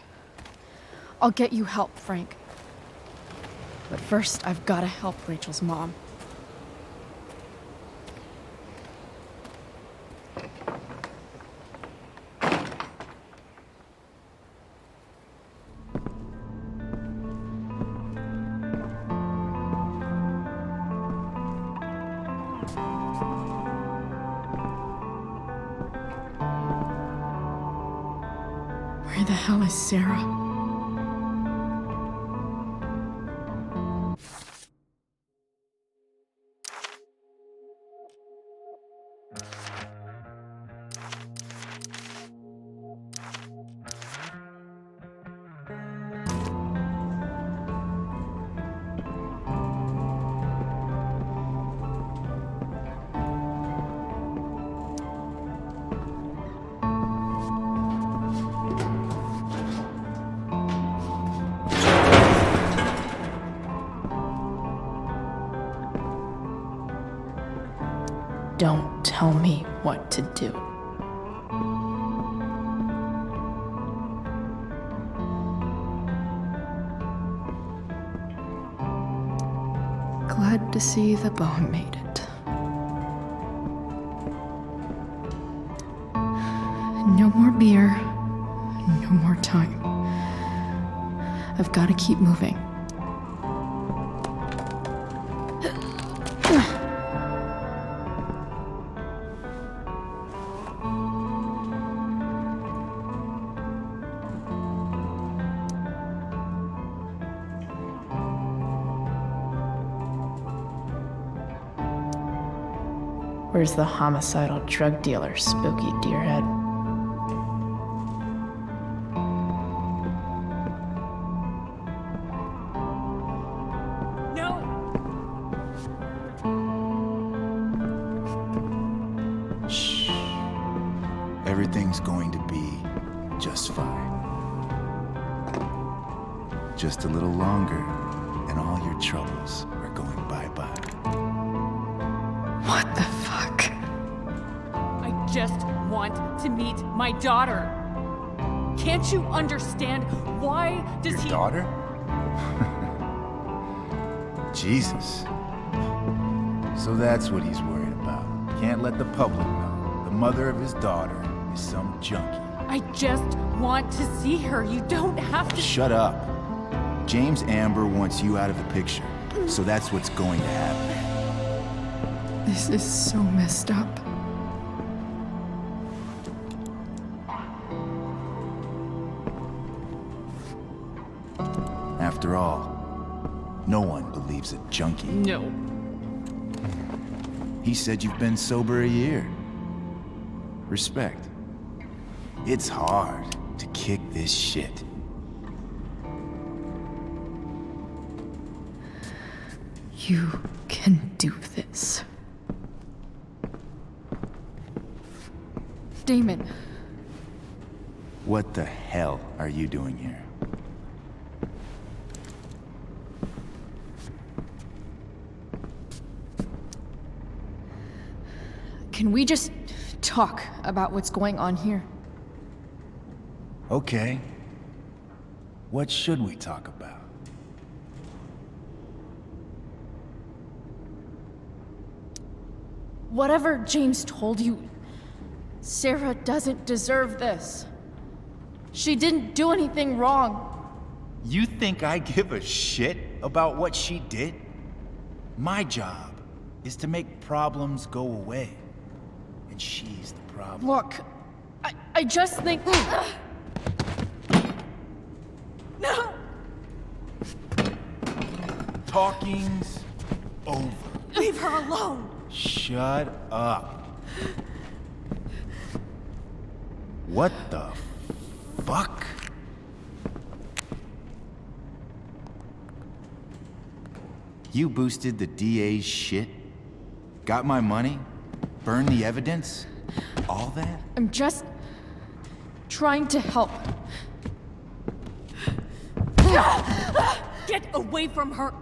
I'll get you help, Frank. But first, I've gotta help Rachel's mom. Where the hell is Sarah? don't tell me what to do. Glad to see the bone made it. No more beer, no more time. I've got to keep moving. Where's the homicidal drug dealer, Spooky Deerhead? No! Shh. Everything's going to be just fine. Just a little longer, and all your troubles are going bye-bye. What the fuck? I just want to meet my daughter. Can't you understand? Why does Your he... daughter? Jesus. So that's what he's worried about. Can't let the public know. The mother of his daughter is some junkie. I just want to see her. You don't have to... Shut up. James Amber wants you out of the picture. So that's what's going to happen. This is so messed up. After all, no one believes a junkie. No. He said you've been sober a year. Respect. It's hard to kick this shit. You can do this. Damon. What the hell are you doing here? Can we just talk about what's going on here? Okay. What should we talk about? Whatever James told you, Sarah doesn't deserve this. She didn't do anything wrong. You think I give a shit about what she did? My job is to make problems go away. And she's the problem. Look, I just think... No! Talking's over. Leave her alone! Shut up. What the fuck? You boosted the DA's shit? Got my money? Burned the evidence? All that? I'm just trying to help. Get away from her!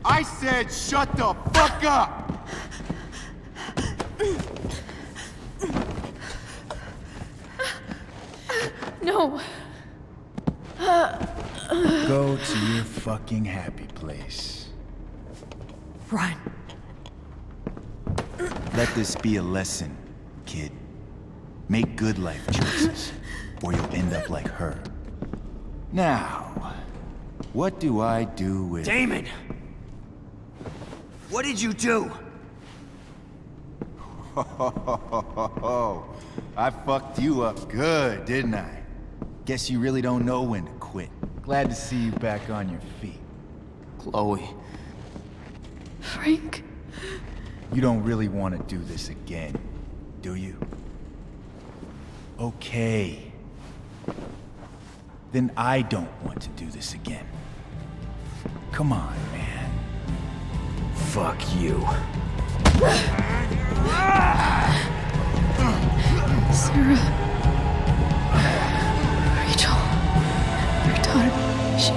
I said shut the fuck up! No. Go to your fucking happy place. Run. Let this be a lesson, kid. Make good life choices, or you'll end up like her. Now, what do I do with... Damon! What did you do? I fucked you up good, didn't I? Guess you really don't know when to quit. Glad to see you back on your feet. Chloe. Frank? You don't really want to do this again, do you? Okay. Then I don't want to do this again. Come on, man. Fuck you. Sarah. Rachel. Your daughter. She...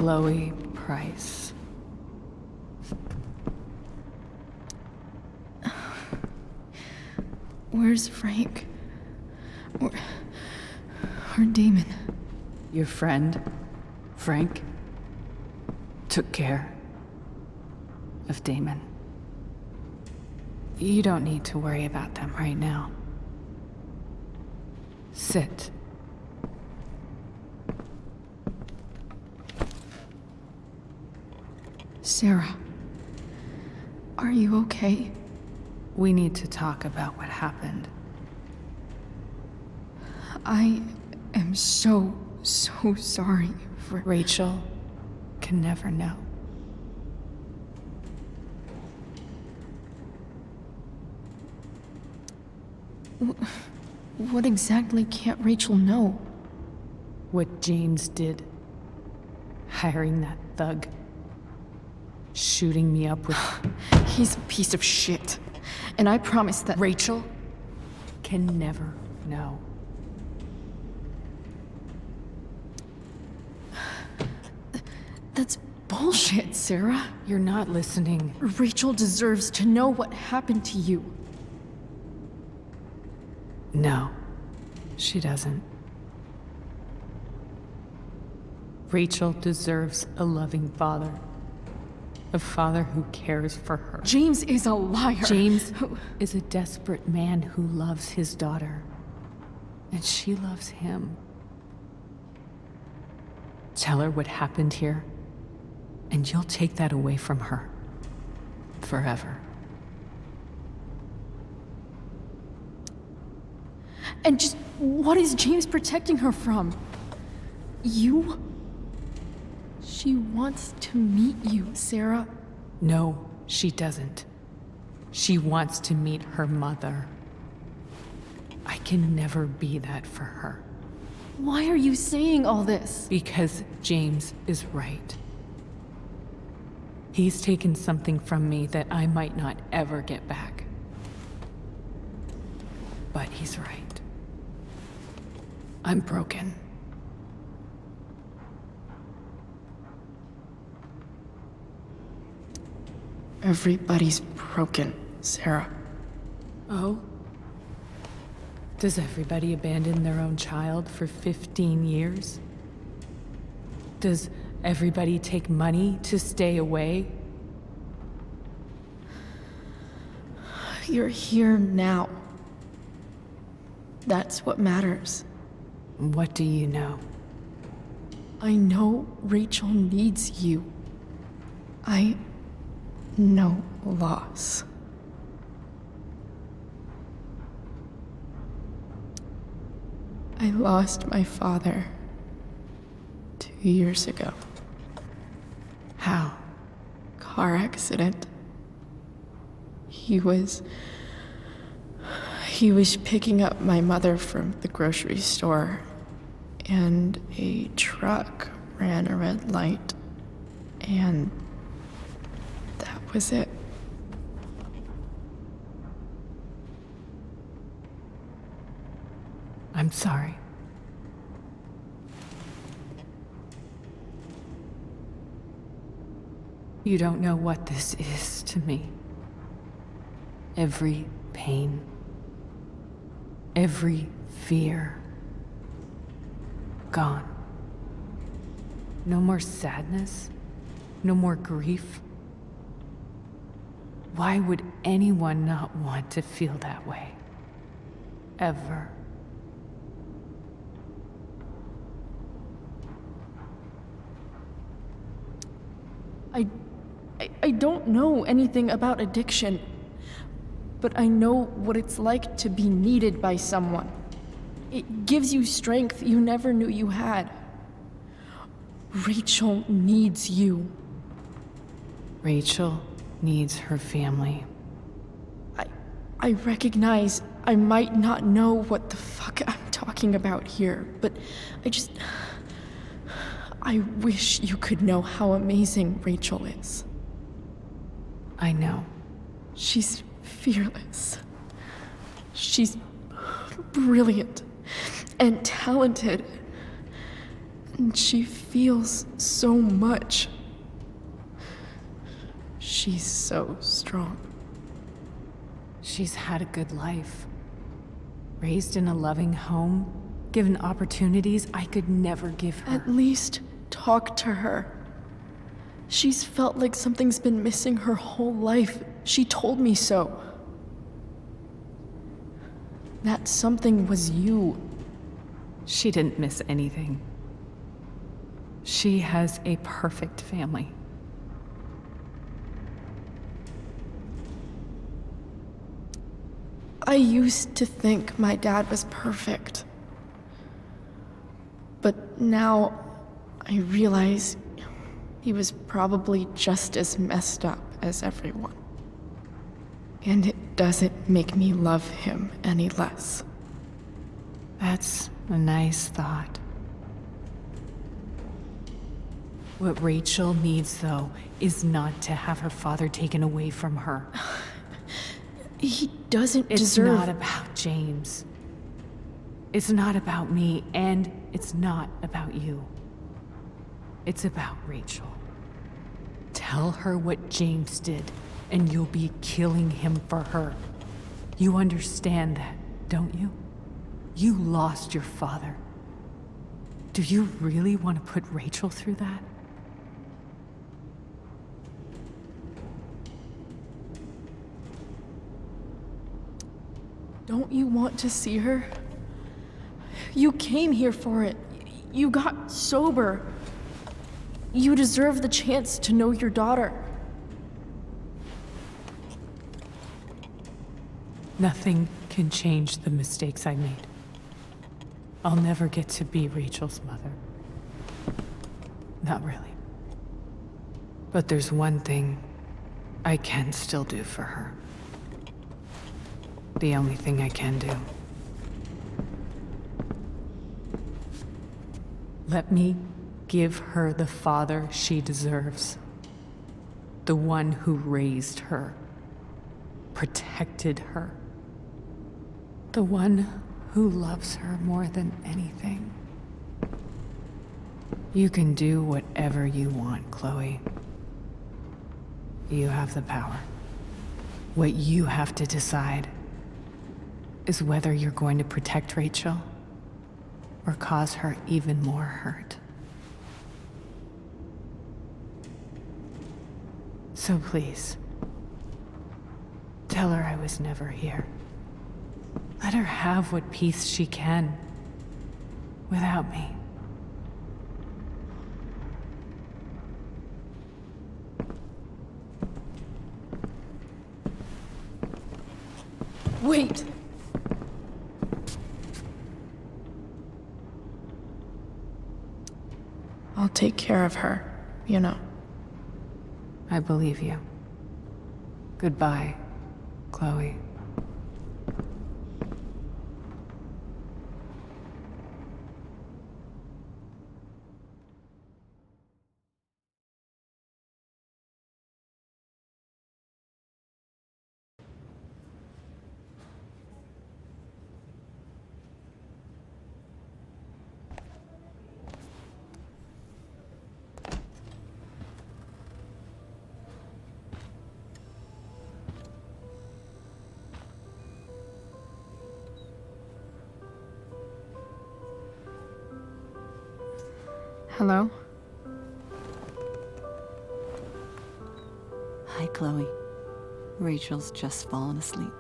Chloe Price. Where's Frank? Or Damon? Your friend, Frank, took care of Damon. You don't need to worry about them right now. Sit. Sarah, are you okay? We need to talk about what happened. I am so sorry for... Rachel can never know. What exactly can't Rachel know? What James did. Hiring that thug. Shooting me up with... He's a piece of shit. And I promise that... Rachel can never know. That's bullshit, Sarah. You're not listening. Rachel deserves to know what happened to you. No, she doesn't. Rachel deserves a loving father. A father who cares for her. James is a liar. James is a desperate man who loves his daughter. And she loves him. Tell her what happened here, and you'll take that away from her. Forever. And just what is James protecting her from? You? She wants to meet you, Sarah. No, she doesn't. She wants to meet her mother. I can never be that for her. Why are you saying all this? Because James is right. He's taken something from me that I might not ever get back. But he's right. I'm broken. Everybody's broken, Sarah. Oh? Does everybody abandon their own child for 15 years? Does everybody take money to stay away? You're here now. That's what matters. What do you know? I know Rachel needs you. I know loss. I lost my father 2 years ago. How? Car accident. He was picking up my mother from the grocery store, and a truck ran a red light, and that was it. I'm sorry. You don't know what this is to me. Every pain, every fear, gone. No more sadness, no more grief. Why would anyone not want to feel that way? Ever. I don't know anything about addiction, but I know what it's like to be needed by someone. It gives you strength you never knew you had. Rachel needs you. Rachel needs her family. I recognize I might not know what the fuck I'm talking about here, but I wish you could know how amazing Rachel is. I know. She's fearless. She's brilliant and talented. And she feels so much. She's so strong. She's had a good life. Raised in a loving home, given opportunities I could never give her. At least talk to her. She's felt like something's been missing her whole life. She told me so. That something was you. She didn't miss anything. She has a perfect family. I used to think my dad was perfect. But now I realize he was probably just as messed up as everyone. And it doesn't make me love him any less. That's a nice thought. What Rachel needs, though, is not to have her father taken away from her. He doesn't It's deserve... not about James. It's not about me, and it's not about you. It's about Rachel. Tell her what James did, and you'll be killing him for her. You understand that, don't you? You lost your father. Do you really want to put Rachel through that? Don't you want to see her? You came here for it. You got sober. You deserve the chance to know your daughter. Nothing can change the mistakes I made. I'll never get to be Rachel's mother. Not really. But there's one thing I can still do for her. The only thing I can do. Let me give her the father she deserves. The one who raised her, protected her. The one who loves her more than anything. You can do whatever you want, Chloe. You have the power. What you have to decide is whether you're going to protect Rachel or cause her even more hurt. So please, tell her I was never here. Let her have what peace she can without me. Wait! I'll take care of her, you know. I believe you. Goodbye, Chloe. Hello? Hi, Chloe. Rachel's just fallen asleep.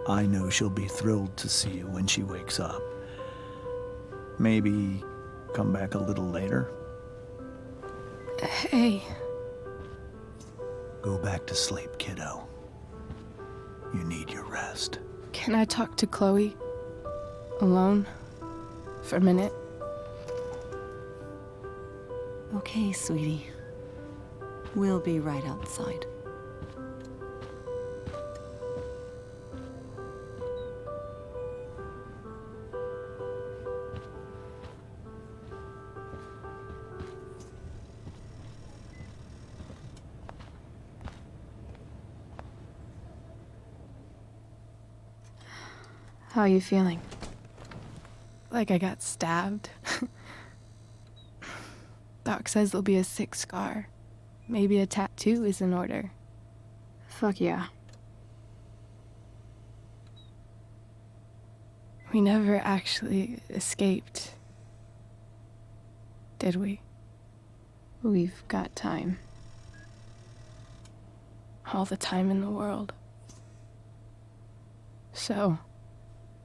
I know she'll be thrilled to see you when she wakes up. Maybe come back a little later? Hey. Go back to sleep, kiddo. You need your rest. Can I talk to Chloe? Alone? For a minute? Okay, sweetie. We'll be right outside. How are you feeling? Like I got stabbed. Doc says there'll be a sick scar. Maybe a tattoo is in order. Fuck yeah. We never actually escaped, did we? We've got time. All the time in the world. So,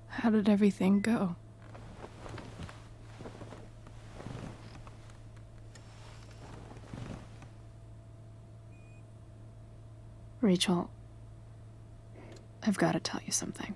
how did everything go? Rachel, I've got to tell you something.